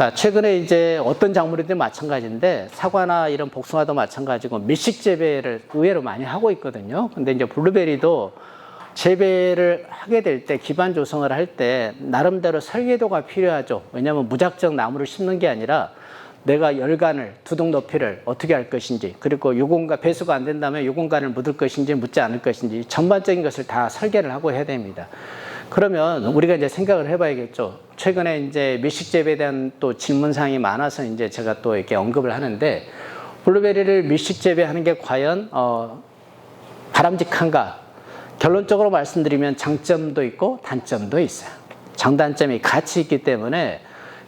자, 최근에 이제 어떤 작물이든 마찬가지인데 사과나 이런 복숭아도 마찬가지고 밀식 재배를 의외로 많이 하고 있거든요. 근데 이제 블루베리도 재배를 하게 될 때 기반 조성을 할 때 나름대로 설계도가 필요하죠. 왜냐하면 무작정 나무를 심는 게 아니라 내가 열간을 두둑 높이를 어떻게 할 것인지, 그리고 유공간 배수가 안 된다면 유공간을 묻을 것인지 묻지 않을 것인지 전반적인 것을 다 설계를 하고 해야 됩니다. 그러면 우리가 이제 생각을 해봐야겠죠. 최근에 이제 밀식 재배에 대한 또 질문사항이 많아서 이제 제가 또 이렇게 언급을 하는데, 블루베리를 밀식 재배하는 게 과연 바람직한가? 결론적으로 말씀드리면 장점도 있고 단점도 있어요. 장단점이 같이 있기 때문에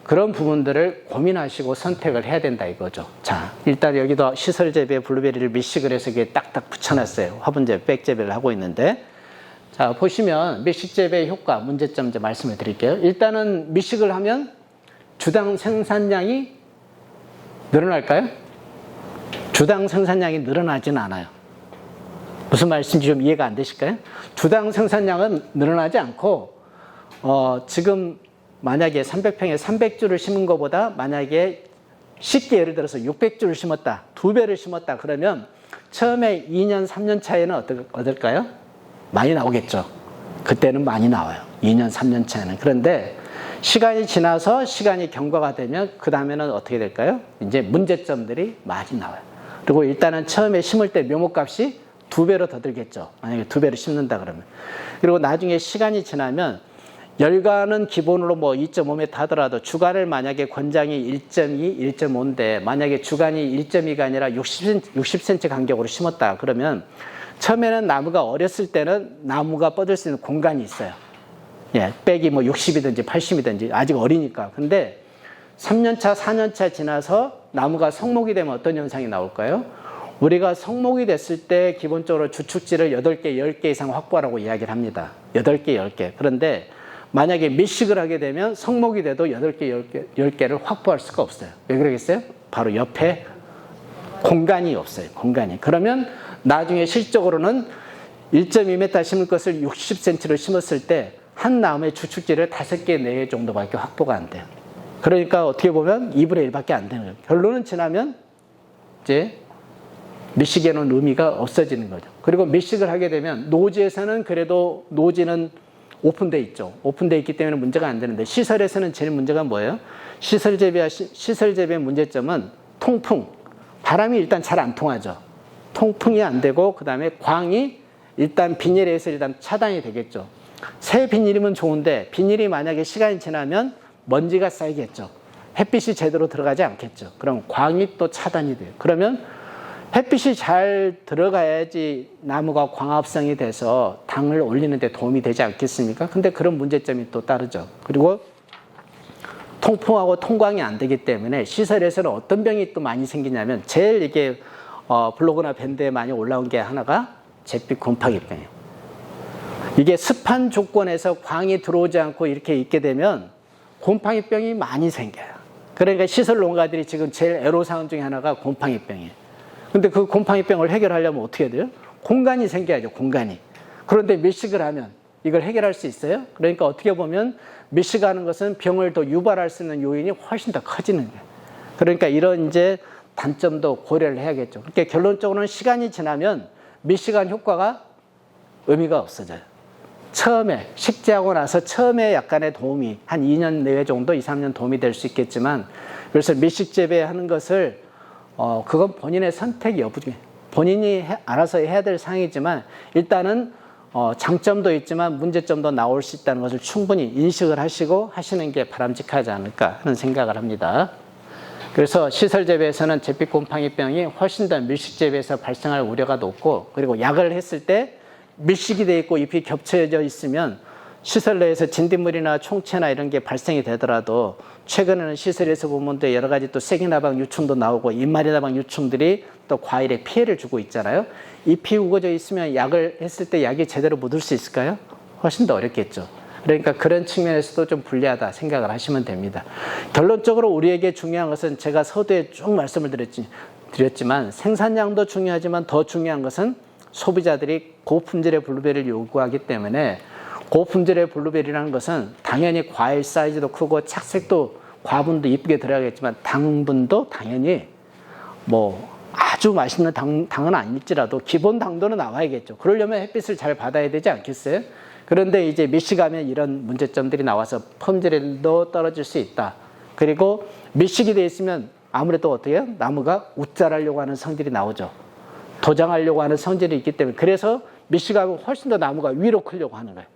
그런 부분들을 고민하시고 선택을 해야 된다 이거죠. 자, 일단 여기도 시설 재배에 블루베리를 밀식을 해서 이게 딱딱 붙여놨어요. 화분 재배, 백 재배를 하고 있는데, 자, 보시면 밀식 재배의 효과, 문제점 이제 말씀을 드릴게요. 일단은 밀식을 하면 주당 생산량이 늘어날까요? 주당 생산량이 늘어나지는 않아요. 무슨 말씀인지 좀 이해가 안 되실까요? 주당 생산량은 늘어나지 않고, 지금 만약에 300평에 300주를 심은 것보다 만약에 쉽게 예를 들어서 600주를 심었다, 2배를 심었다 그러면 처음에 2년, 3년 차에는 어떨까요? 많이 나오겠죠. 그때는 많이 나와요. 2년, 3년 차에는. 그런데 시간이 지나서 시간이 경과가 되면 그 다음에는 어떻게 될까요? 이제 문제점들이 많이 나와요. 그리고 일단은 처음에 심을 때 묘목값이 2배로 더 들겠죠. 만약에 2배를 심는다 그러면. 그리고 나중에 시간이 지나면 열간은 기본으로 뭐 2.5m 하더라도 주간을 만약에 권장이 1.2, 1.5인데 만약에 주간이 1.2가 아니라 60cm 간격으로 심었다 그러면 처음에는 나무가 어렸을 때는 나무가 뻗을 수 있는 공간이 있어요. 예, 백이 뭐 60이든지 80이든지 아직 어리니까. 근데 3년차, 4년차 지나서 나무가 성목이 되면 어떤 현상이 나올까요? 우리가 성목이 됐을 때 기본적으로 주축지를 8개, 10개 이상 확보하라고 이야기를 합니다. 8개, 10개. 그런데 만약에 밀식을 하게 되면 성목이 돼도 8개, 10개를 확보할 수가 없어요. 왜 그러겠어요? 바로 옆에 공간이 없어요. 공간이. 그러면 나중에 실적으로는 1.2m 심을 것을 60cm로 심었을 때 한 나무의 주축지를 5개, 4개 정도밖에 확보가 안 돼요. 그러니까 어떻게 보면 2분의 1밖에 안 되는 거예요. 결론은 지나면 이제 밀식에는 의미가 없어지는 거죠. 그리고 밀식을 하게 되면 노지에서는 그래도 노지는 오픈되어 있죠. 오픈되어 있기 때문에 문제가 안 되는데 시설에서는 제일 문제가 뭐예요? 시설 재배의 문제점은 통풍. 바람이 일단 잘 안 통하죠. 통풍이 안 되고 그 다음에 광이 일단 비닐에서 일단 차단이 되겠죠. 새 비닐이면 좋은데 비닐이 만약에 시간이 지나면 먼지가 쌓이겠죠. 햇빛이 제대로 들어가지 않겠죠. 그럼 광이 또 차단이 돼요. 그러면 햇빛이 잘 들어가야지 나무가 광합성이 돼서 당을 올리는 데 도움이 되지 않겠습니까? 근데 그런 문제점이 또 따르죠. 그리고 통풍하고 통광이 안 되기 때문에 시설에서는 어떤 병이 또 많이 생기냐면 제일 이게 블로그나 밴드에 많이 올라온 게 하나가 잿빛 곰팡이병이에요. 이게 습한 조건에서 광이 들어오지 않고 이렇게 있게 되면 곰팡이병이 많이 생겨요. 그러니까 시설 농가들이 지금 제일 애로사항 중에 하나가 곰팡이병이에요. 근데 그 곰팡이병을 해결하려면 어떻게 돼요? 공간이 생겨야죠, 공간이. 그런데 밀식을 하면 이걸 해결할 수 있어요? 그러니까 어떻게 보면 밀식하는 것은 병을 더 유발할 수 있는 요인이 훨씬 더 커지는 거예요. 그러니까 이런 이제 단점도 고려를 해야겠죠. 그러니까 결론적으로는 시간이 지나면 밀식한 효과가 의미가 없어져요. 처음에 식재하고 나서 처음에 약간의 도움이 한 2년 내외 정도, 2, 3년 도움이 될 수 있겠지만, 그래서 밀식 재배하는 것을 그건 본인의 선택 여부중에 본인이 알아서 해야 될 사항이지만 일단은 장점도 있지만 문제점도 나올 수 있다는 것을 충분히 인식을 하시고 하시는 게 바람직하지 않을까 하는 생각을 합니다. 그래서 시설 재배에서는 잿빛 곰팡이병이 훨씬 더 밀식 재배에서 발생할 우려가 높고, 그리고 약을 했을 때 밀식이 되어 있고 잎이 겹쳐져 있으면 시설 내에서 진딧물이나 총체나 이런 게 발생이 되더라도, 최근에는 시설에서 보면 또 여러 가지 또 세균나방 유충도 나오고 잎마리나방 유충들이 또 과일에 피해를 주고 있잖아요. 잎이 우거져 있으면 약을 했을 때 약이 제대로 묻을 수 있을까요? 훨씬 더 어렵겠죠. 그러니까 그런 측면에서도 좀 불리하다 생각을 하시면 됩니다. 결론적으로 우리에게 중요한 것은 제가 서두에 쭉 말씀을 드렸지만 생산량도 중요하지만 더 중요한 것은 소비자들이 고품질의 블루베리를 요구하기 때문에, 고품질의 블루베리라는 것은 당연히 과일 사이즈도 크고 착색도 과분도 이쁘게 들어가겠지만 당분도 당연히 뭐 아주 맛있는 당은 아닐지라도 기본 당도는 나와야겠죠. 그러려면 햇빛을 잘 받아야 되지 않겠어요? 그런데 이제 미식하면 이런 문제점들이 나와서 품질도 떨어질 수 있다. 그리고 미식이 돼 있으면 아무래도 어떻게 해요? 나무가 웃자라려고 하는 성질이 나오죠. 도장하려고 하는 성질이 있기 때문에 그래서 미식하면 훨씬 더 나무가 위로 크려고 하는 거예요.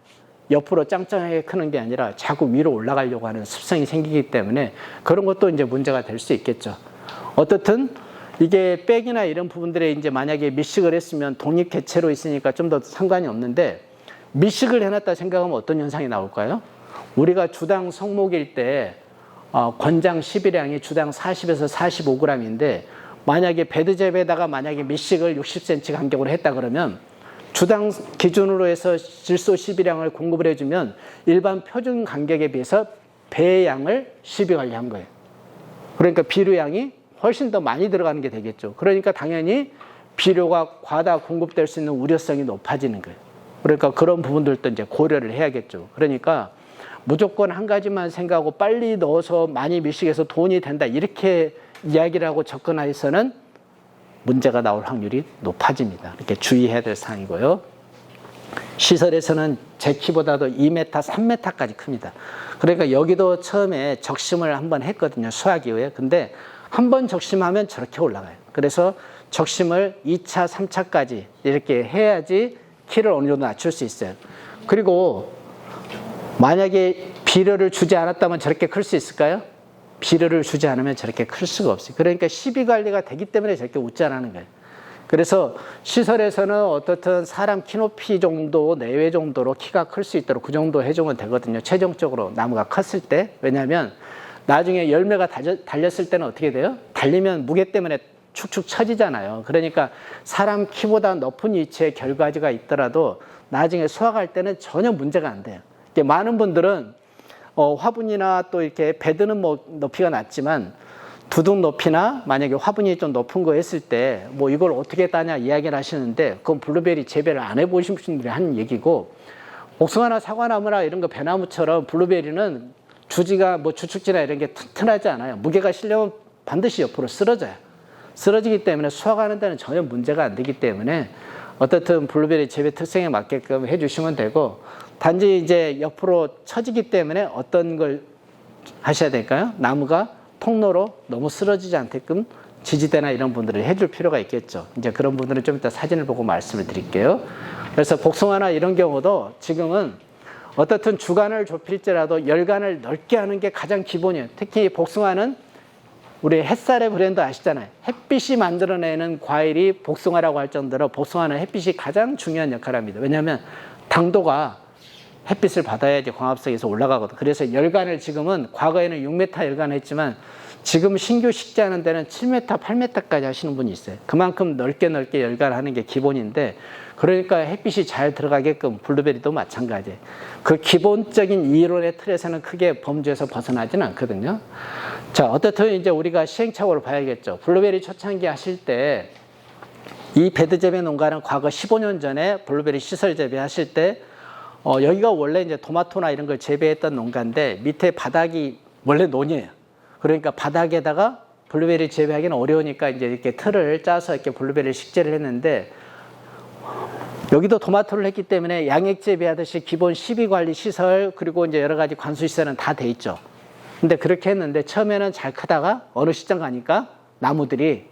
옆으로 짱짱하게 크는 게 아니라 자꾸 위로 올라가려고 하는 습성이 생기기 때문에 그런 것도 이제 문제가 될 수 있겠죠. 어떻든 이게 백이나 이런 부분들에 이제 만약에 미식을 했으면 독립 개체로 있으니까 좀 더 상관이 없는데 미식을 해놨다 생각하면 어떤 현상이 나올까요? 우리가 주당 성목일 때 권장 10일량이 주당 40에서 45g인데 만약에 배드잽에다가 만약에 미식을 60cm 간격으로 했다 그러면 주당 기준으로 해서 질소 12량을 공급을 해주면 일반 표준 간격에 비해서 배의 양을 10이 관리한 거예요. 그러니까 비료양이 훨씬 더 많이 들어가는 게 되겠죠. 그러니까 당연히 비료가 과다 공급될 수 있는 우려성이 높아지는 거예요. 그러니까 그런 부분들도 이제 고려를 해야겠죠. 그러니까 무조건 한 가지만 생각하고 빨리 넣어서 많이 밀식해서 돈이 된다 이렇게 이야기를 하고 접근해서는 문제가 나올 확률이 높아집니다. 이렇게 주의해야 될 사항이고요. 시설에서는 제 키보다도 2m, 3m까지 큽니다. 그러니까 여기도 처음에 적심을 한번 했거든요. 수확 이후에. 근데 한 번 적심하면 저렇게 올라가요. 그래서 적심을 2차, 3차까지 이렇게 해야지 키를 어느 정도 낮출 수 있어요. 그리고 만약에 비료를 주지 않았다면 저렇게 클 수 있을까요? 비료를 주지 않으면 저렇게 클 수가 없어요. 그러니까 시비 관리가 되기 때문에 저렇게 웃자라는 거예요. 그래서 시설에서는 어떻든 사람 키 높이 정도 내외 정도로 키가 클 수 있도록 그 정도 해주면 되거든요. 최종적으로 나무가 컸을 때. 왜냐하면 나중에 열매가 달렸을 때는 어떻게 돼요? 달리면 무게 때문에 축축 처지잖아요. 그러니까 사람 키보다 높은 위치에 결과지가 있더라도 나중에 수확할 때는 전혀 문제가 안 돼요. 많은 분들은 화분이나 또 이렇게 베드는 뭐 높이가 낮지만 두둑 높이나 만약에 화분이 좀 높은 거 했을 때 뭐 이걸 어떻게 따냐 이야기를 하시는데 그건 블루베리 재배를 안 해보신 분들이 하는 얘기고 복숭아나 사과나무나 이런 거 배나무처럼 블루베리는 주지가 뭐 주축지나 이런 게 튼튼하지 않아요. 무게가 실려면 반드시 옆으로 쓰러져요. 쓰러지기 때문에 수확하는 데는 전혀 문제가 안 되기 때문에 어떻든 블루베리 재배 특성에 맞게끔 해주시면 되고 단지 이제 옆으로 처지기 때문에 어떤 걸 하셔야 될까요? 나무가 통로로 너무 쓰러지지 않게끔 지지대나 이런 분들을 해줄 필요가 있겠죠. 이제 그런 분들은 좀 이따 사진을 보고 말씀을 드릴게요. 그래서 복숭아나 이런 경우도 지금은 어떻든 주간을 좁힐지라도 열간을 넓게 하는 게 가장 기본이에요. 특히 복숭아는 우리 햇살의 브랜드 아시잖아요. 햇빛이 만들어내는 과일이 복숭아라고 할 정도로 복숭아는 햇빛이 가장 중요한 역할을 합니다. 왜냐하면 당도가 햇빛을 받아야지 광합성에서 올라가거든. 그래서 열간을 지금은 과거에는 6m 열간 했지만 지금 신규 식재하는 데는 7m, 8m까지 하시는 분이 있어요. 그만큼 넓게 열간하는 게 기본인데 그러니까 햇빛이 잘 들어가게끔 블루베리도 마찬가지예요. 그 기본적인 이론의 틀에서는 크게 범주에서 벗어나지는 않거든요. 자, 어떻든 이제 우리가 시행착오를 봐야겠죠. 블루베리 초창기 하실 때 이 배드재배 농가는 과거 15년 전에 블루베리 시설 재배하실 때 여기가 원래 이제 토마토나 이런 걸 재배했던 농가인데 밑에 바닥이 원래 논이에요. 그러니까 바닥에다가 블루베리 재배하기는 어려우니까 이제 이렇게 틀을 짜서 이렇게 블루베리 식재를 했는데 여기도 토마토를 했기 때문에 양액 재배하듯이 기본 시비 관리 시설 그리고 이제 여러 가지 관수 시설은 다 돼 있죠. 근데 그렇게 했는데 처음에는 잘 크다가 어느 시점 가니까 나무들이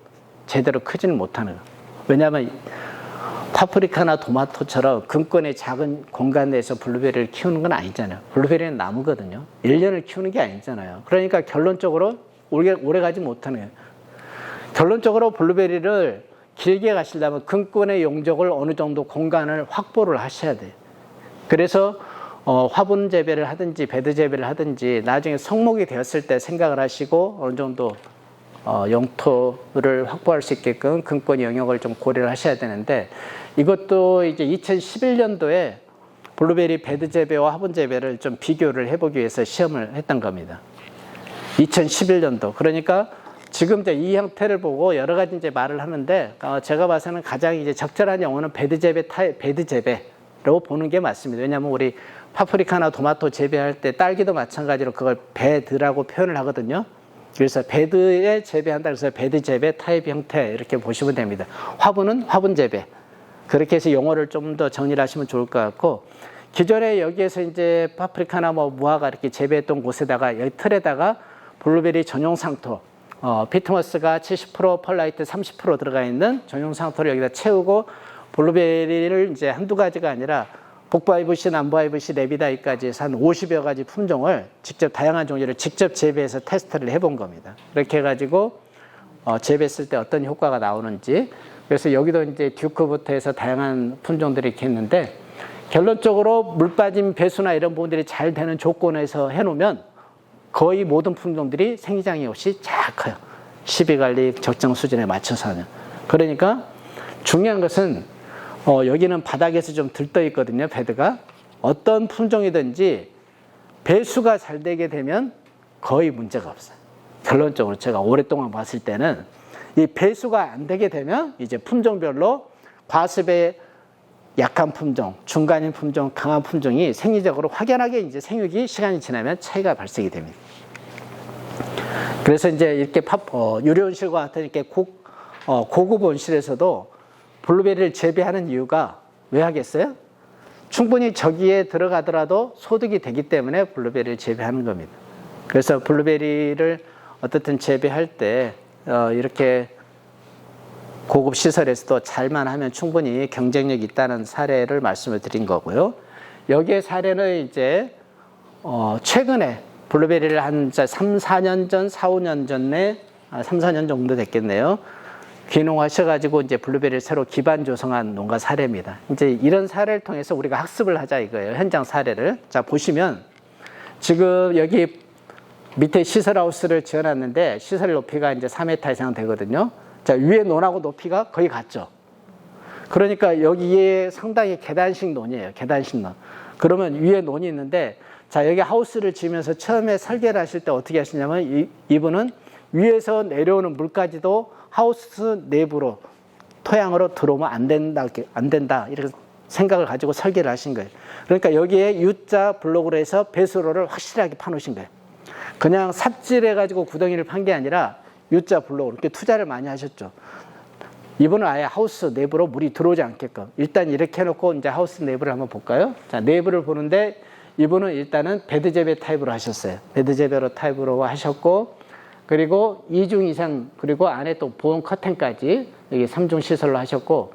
제대로 크지는 못하는 거예요. 왜냐하면 파프리카나 토마토처럼 근권의 작은 공간 내에서 블루베리를 키우는 건 아니잖아요. 블루베리는 나무거든요. 1년을 키우는 게 아니잖아요. 그러니까 결론적으로 오래 가지 못하는 거예요. 결론적으로 블루베리를 길게 가시려면 근권의 용적을 어느 정도 공간을 확보를 하셔야 돼요. 그래서 화분 재배를 하든지 배드 재배를 하든지 나중에 성목이 되었을 때 생각을 하시고 어느 정도 영토를 확보할 수 있게끔 근권 영역을 좀 고려를 하셔야 되는데 이것도 이제 2011년도에 블루베리 배드 재배와 화분 재배를 좀 비교를 해보기 위해서 시험을 했던 겁니다. 2011년도. 그러니까 지금 이제 이 형태를 보고 여러 가지 이제 말을 하는데 제가 봐서는 가장 이제 적절한 용어는 배드 재배로 보는 게 맞습니다. 왜냐하면 우리 파프리카나 토마토 재배할 때 딸기도 마찬가지로 그걸 베드라고 표현을 하거든요. 그래서 베드에 재배한다 그래서 베드 재배 타입 형태 이렇게 보시면 됩니다. 화분은 화분 재배. 그렇게 해서 용어를 좀 더 정리를 하시면 좋을 것 같고, 기존에 여기에서 이제 파프리카나 뭐 무화과 이렇게 재배했던 곳에다가 여기 틀에다가 블루베리 전용 상토, 피트머스가 70%, 펄라이트 30% 들어가 있는 전용 상토를 여기다 채우고 블루베리를 이제 한두 가지가 아니라 복바이브시, 남바이브시, 레비다이까지 해서 한 50여 가지 품종을 직접 다양한 종류를 직접 재배해서 테스트를 해본 겁니다. 이렇게 해가지고 재배했을 때 어떤 효과가 나오는지. 그래서 여기도 이제 듀크부터 해서 다양한 품종들이 이렇게 있는데, 결론적으로 물 빠짐 배수나 이런 부분들이 잘 되는 조건에서 해놓으면 거의 모든 품종들이 생장이 없이 잘 커요. 시비관리 적정 수준에 맞춰서 하면. 그러니까 중요한 것은 여기는 바닥에서 좀 들떠 있거든요. 베드가. 어떤 품종이든지 배수가 잘 되게 되면 거의 문제가 없어요. 결론적으로 제가 오랫동안 봤을 때는 이 배수가 안 되게 되면 이제 품종별로 과습에 약한 품종, 중간인 품종, 강한 품종이 생리적으로 확연하게 이제 생육이 시간이 지나면 차이가 발생이 됩니다. 그래서 이제 이렇게 유리온실과 같은 이렇게 고급 온실에서도 블루베리를 재배하는 이유가 왜 하겠어요? 충분히 저기에 들어가더라도 소득이 되기 때문에 블루베리를 재배하는 겁니다. 그래서 블루베리를 어떻든 재배할 때 이렇게 고급 시설에서도 잘만 하면 충분히 경쟁력이 있다는 사례를 말씀을 드린 거고요. 여기에 사례는 이제 최근에 블루베리를 한 3, 4년 전, 4, 5년 전에 3, 4년 정도 됐겠네요. 귀농하셔가지고 이제 블루베리를 새로 기반 조성한 농가 사례입니다. 이제 이런 사례를 통해서 우리가 학습을 하자 이거예요. 현장 사례를. 자, 보시면 지금 여기 밑에 시설하우스를 지어놨는데 시설 높이가 이제 4m 이상 되거든요. 자, 위에 논하고 높이가 거의 같죠. 그러니까 여기에 상당히 계단식 논이에요. 계단식 논. 그러면 위에 논이 있는데, 자, 여기 하우스를 지으면서 처음에 설계를 하실 때 어떻게 하시냐면 이분은 위에서 내려오는 물까지도 하우스 내부로 토양으로 들어오면 안 된다 이렇게 생각을 가지고 설계를 하신 거예요. 그러니까 여기에 U자 블록으로 해서 배수로를 확실하게 파놓으신 거예요. 그냥 삽질해가지고 구덩이를 판 게 아니라 U자 블록으로 이렇게 투자를 많이 하셨죠. 이분은 아예 하우스 내부로 물이 들어오지 않게끔 일단 이렇게 해놓고 이제 하우스 내부를 한번 볼까요? 자, 내부를 보는데 이분은 일단은 베드 재배 타입으로 하셨어요. 베드 재배로 타입으로 하셨고, 그리고 2중 이상, 그리고 안에 또 보온 커튼까지 여기 3중 시설로 하셨고,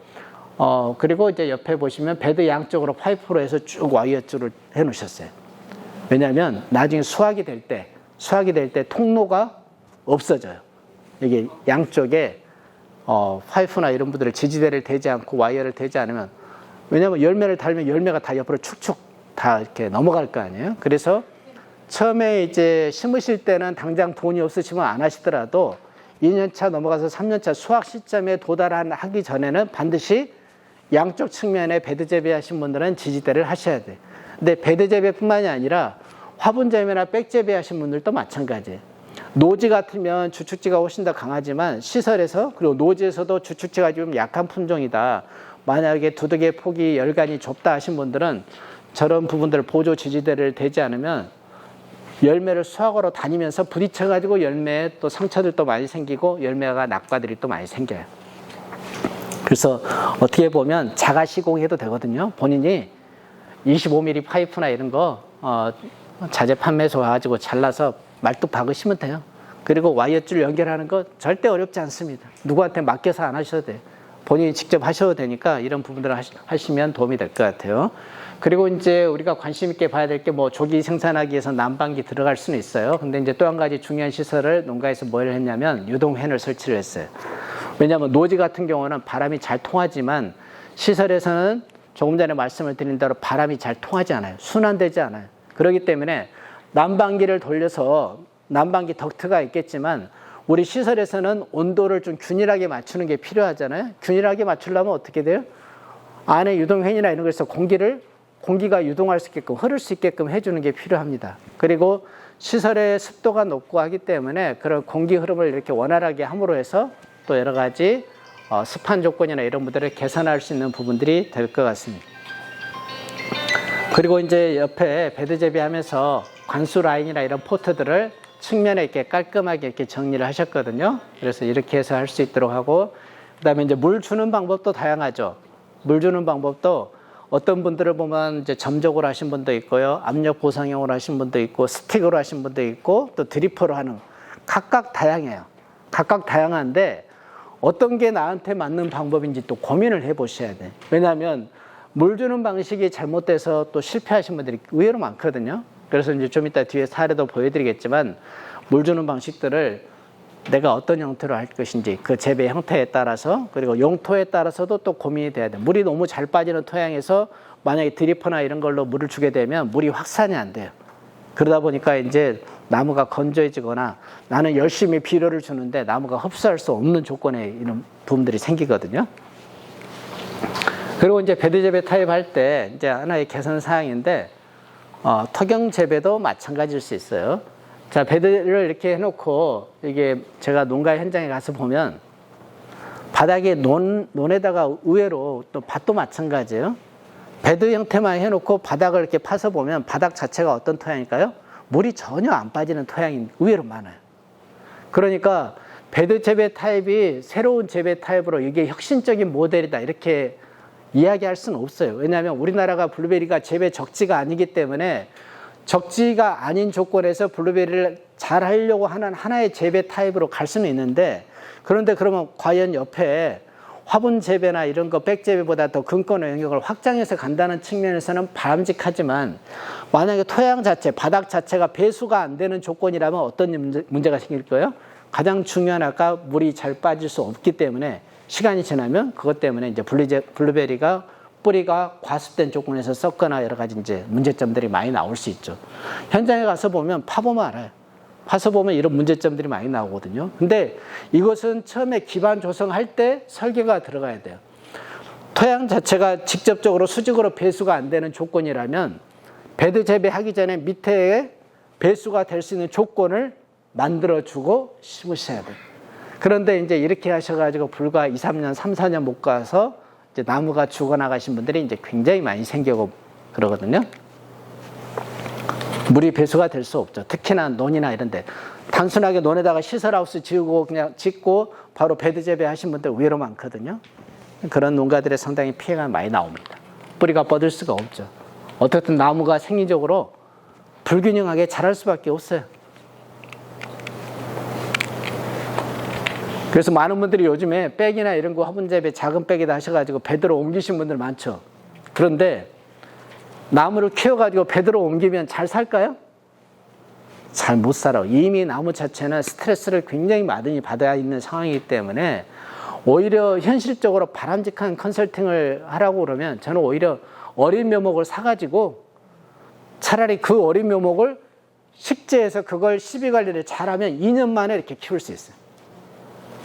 그리고 이제 옆에 보시면 베드 양쪽으로 파이프로 해서 쭉 와이어줄을 해 놓으셨어요. 왜냐하면 나중에 수확이 될 때 통로가 없어져요. 이게 양쪽에 파이프나 이런 부분들을 지지대를 대지 않고 와이어를 대지 않으면, 왜냐하면 열매를 달면 열매가 다 옆으로 축축 다 이렇게 넘어갈 거 아니에요. 그래서 처음에 이제 심으실 때는 당장 돈이 없으시면 안 하시더라도 2년차 넘어가서 3년차 수확 시점에 도달하기 전에는 반드시 양쪽 측면에 베드 재배하신 분들은 지지대를 하셔야 돼요. 근데 베드 재배뿐만이 아니라 화분 재배나 백 재배하신 분들도 마찬가지예요. 노지 같으면 주축지가 훨씬 더 강하지만 시설에서, 그리고 노지에서도 주축지가 좀 약한 품종이다, 만약에 두둑의 폭이 열간이 좁다 하신 분들은 저런 부분들을 보조 지지대를 대지 않으면 열매를 수확하러 다니면서 부딪혀가지고 열매에 또 상처들도 많이 생기고 열매가 낙과들이 또 많이 생겨요. 그래서 어떻게 보면 자가 시공해도 되거든요. 본인이 25mm 파이프나 이런 거 자재 판매소 가지고 잘라서 말뚝 박으시면 돼요. 그리고 와이어줄 연결하는 거 절대 어렵지 않습니다. 누구한테 맡겨서 안 하셔도 돼요. 본인이 직접 하셔도 되니까 이런 부분들을 하시면 도움이 될 것 같아요. 그리고 이제 우리가 관심 있게 봐야 될 게, 뭐 조기 생산하기 위해서 난방기 들어갈 수는 있어요. 근데 이제 또 한 가지 중요한 시설을 농가에서 뭘 했냐면 유동팬을 설치를 했어요. 왜냐하면 노지 같은 경우는 바람이 잘 통하지만 시설에서는 조금 전에 말씀을 드린 대로 바람이 잘 통하지 않아요. 순환되지 않아요. 그렇기 때문에 난방기를 돌려서, 난방기 덕트가 있겠지만 우리 시설에서는 온도를 좀 균일하게 맞추는 게 필요하잖아요. 균일하게 맞추려면 어떻게 돼요? 안에 유동팬이나 이런 거에서 공기가 유동할 수 있게끔, 흐를 수 있게끔 해주는 게 필요합니다. 그리고 시설의 습도가 높고 하기 때문에 그런 공기 흐름을 이렇게 원활하게 함으로 해서 또 여러 가지 습한 조건이나 이런 부분들을 개선할 수 있는 부분들이 될 것 같습니다. 그리고 이제 옆에 배드 재배하면서 관수 라인이나 이런 포트들을 측면에 이렇게 깔끔하게 이렇게 정리를 하셨거든요. 그래서 이렇게 해서 할 수 있도록 하고, 그 다음에 이제 물 주는 방법도 다양하죠. 물 주는 방법도 어떤 분들을 보면 이제 점적으로 하신 분도 있고요. 압력 보상형으로 하신 분도 있고, 스틱으로 하신 분도 있고, 또 드리퍼로 하는, 각각 다양해요. 각각 다양한데 어떤 게 나한테 맞는 방법인지 또 고민을 해 보셔야 돼. 왜냐하면 물 주는 방식이 잘못돼서 또 실패하신 분들이 의외로 많거든요. 그래서 이제 좀 이따 뒤에 사례도 보여드리겠지만, 물 주는 방식들을 내가 어떤 형태로 할 것인지 그 재배 형태에 따라서, 그리고 용토에 따라서도 또 고민이 돼야 돼. 물이 너무 잘 빠지는 토양에서 만약에 드리퍼나 이런 걸로 물을 주게 되면 물이 확산이 안 돼요. 그러다 보니까 이제 나무가 건조해지거나, 나는 열심히 비료를 주는데 나무가 흡수할 수 없는 조건에 이런 부분들이 생기거든요. 그리고 이제 배드 재배 타입할 때 이제 하나의 개선 사항인데, 토경 재배도 마찬가지일 수 있어요. 자, 배드를 이렇게 해놓고, 이게 제가 농가 현장에 가서 보면 바닥에 논에다가 의외로 또 밭도 마찬가지예요. 배드 형태만 해놓고 바닥을 이렇게 파서 보면 바닥 자체가 어떤 토양일까요? 물이 전혀 안 빠지는 토양이 의외로 많아요. 그러니까 배드 재배 타입이 새로운 재배 타입으로 이게 혁신적인 모델이다 이렇게 이야기할 수는 없어요. 왜냐하면 우리나라가 블루베리가 재배 적지가 아니기 때문에, 적지가 아닌 조건에서 블루베리를 잘 하려고 하는 하나의 재배 타입으로 갈 수는 있는데, 그런데 그러면 과연 옆에 화분 재배나 이런 거 백 재배보다 더 근권의 영역을 확장해서 간다는 측면에서는 바람직하지만, 만약에 토양 자체, 바닥 자체가 배수가 안 되는 조건이라면 어떤 문제가 생길 거예요? 가장 중요한 아까 물이 잘 빠질 수 없기 때문에 시간이 지나면 그것 때문에 이제 블루베리가 뿌리가 과습된 조건에서 썩거나 여러 가지 이제 문제점들이 많이 나올 수 있죠. 현장에 가서 보면 파보면 알아요. 파서 보면 이런 문제점들이 많이 나오거든요. 근데 이것은 처음에 기반 조성할 때 설계가 들어가야 돼요. 토양 자체가 직접적으로 수직으로 배수가 안 되는 조건이라면 배드 재배하기 전에 밑에 배수가 될 수 있는 조건을 만들어주고 심으셔야 돼요. 그런데 이제 이렇게 하셔가지고 불과 2, 3년, 3, 4년 못 가서 이제 나무가 죽어나가신 분들이 이제 굉장히 많이 생기고 그러거든요. 물이 배수가 될 수 없죠. 특히나 논이나 이런 데. 단순하게 논에다가 시설하우스 지우고 그냥 짓고 바로 배드 재배하신 분들 의외로 많거든요. 그런 농가들의 상당히 피해가 많이 나옵니다. 뿌리가 뻗을 수가 없죠. 어떻든 나무가 생리적으로 불균형하게 자랄 수밖에 없어요. 그래서 많은 분들이 요즘에 백이나 이런 거 화분 재배 작은 백에다 하셔가지고 배드로 옮기신 분들 많죠. 그런데 나무를 키워가지고 배드로 옮기면 잘 살까요? 잘 못 살아. 이미 나무 자체는 스트레스를 굉장히 많이 받아 있는 상황이기 때문에 오히려 현실적으로 바람직한 컨설팅을 하라고 그러면 저는 오히려 어린 묘목을 사가지고 차라리 그 어린 묘목을 식재해서 그걸 시비 관리를 잘하면 2년 만에 이렇게 키울 수 있어요.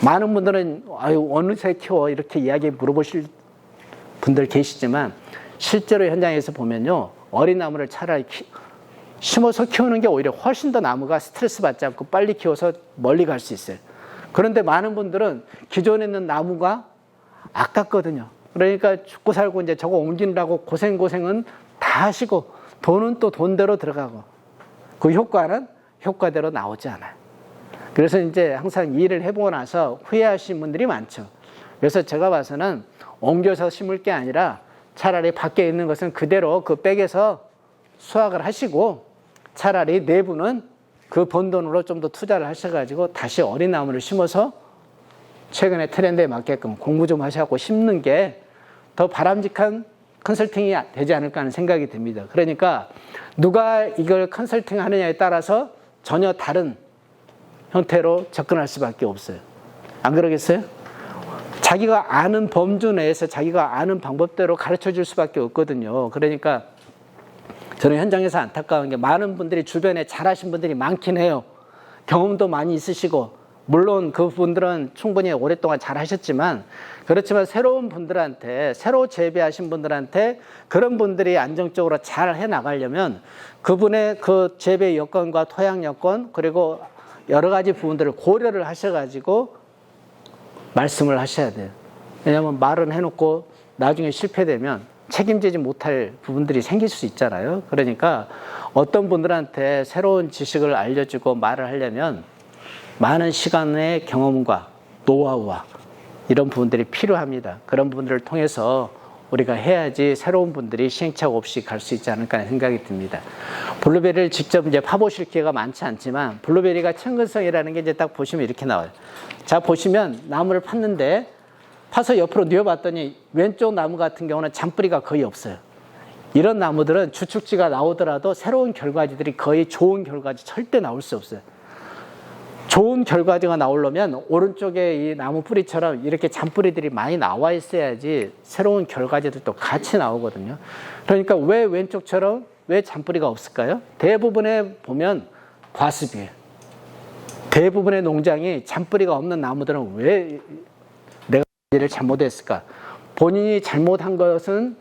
많은 분들은 아유 어느새 키워 이렇게 이야기 물어보실 분들 계시지만 실제로 현장에서 보면요, 어린 나무를 차라리 심어서 키우는 게 오히려 훨씬 더 나무가 스트레스 받지 않고 빨리 키워서 멀리 갈 수 있어요. 그런데 많은 분들은 기존에 있는 나무가 아깝거든요. 그러니까 죽고 살고 이제 저거 옮기느라고 고생은 다 하시고 돈은 또 돈대로 들어가고 그 효과는 효과대로 나오지 않아요. 그래서 이제 항상 이 일을 해보고 나서 후회하시는 분들이 많죠. 그래서 제가 봐서는 옮겨서 심을 게 아니라 차라리 밖에 있는 것은 그대로 그 백에서 수확을 하시고 차라리 내부는 그 번 돈으로 좀 더 투자를 하셔가지고 다시 어린 나무를 심어서 최근에 트렌드에 맞게끔 공부 좀 하셔갖고 심는 게 더 바람직한 컨설팅이 되지 않을까 하는 생각이 듭니다. 그러니까 누가 이걸 컨설팅 하느냐에 따라서 전혀 다른 형태로 접근할 수밖에 없어요. 안 그러겠어요? 자기가 아는 범주 내에서 자기가 아는 방법대로 가르쳐 줄 수밖에 없거든요. 그러니까 저는 현장에서 안타까운 게 많은 분들이 주변에 잘하신 분들이 많긴 해요. 경험도 많이 있으시고 물론 그분들은 충분히 오랫동안 잘하셨지만 그렇지만 새로운 분들한테 새로 재배하신 분들한테 그런 분들이 안정적으로 잘 해나가려면 그분의 그 재배 여건과 토양 여건 그리고 여러 가지 부분들을 고려를 하셔가지고 말씀을 하셔야 돼요. 왜냐하면 말은 해놓고 나중에 실패되면 책임지지 못할 부분들이 생길 수 있잖아요. 그러니까 어떤 분들한테 새로운 지식을 알려주고 말을 하려면 많은 시간의 경험과 노하우와 이런 부분들이 필요합니다. 그런 부분들을 통해서 우리가 해야지 새로운 분들이 시행착오 없이 갈 수 있지 않을까 하는 생각이 듭니다. 블루베리를 직접 이제 파보실 기회가 많지 않지만 블루베리가 천근성이라는 게 이제 딱 보시면 이렇게 나와요. 자, 보시면 나무를 팠는데 파서 옆으로 뉘어봤더니 왼쪽 나무 같은 경우는 잔뿌리가 거의 없어요. 이런 나무들은 주축지가 나오더라도 새로운 결과지들이 거의 좋은 결과지 절대 나올 수 없어요. 좋은 결과지가 나오려면 오른쪽에 이 나무 뿌리처럼 이렇게 잔뿌리들이 많이 나와 있어야지 새로운 결과지들도 같이 나오거든요. 그러니까 왜 왼쪽처럼 왜 잔뿌리가 없을까요? 대부분에 보면 과습이에요. 대부분의 농장이 잔뿌리가 없는 나무들은 왜 내가 일을 잘못했을까? 본인이 잘못한 것은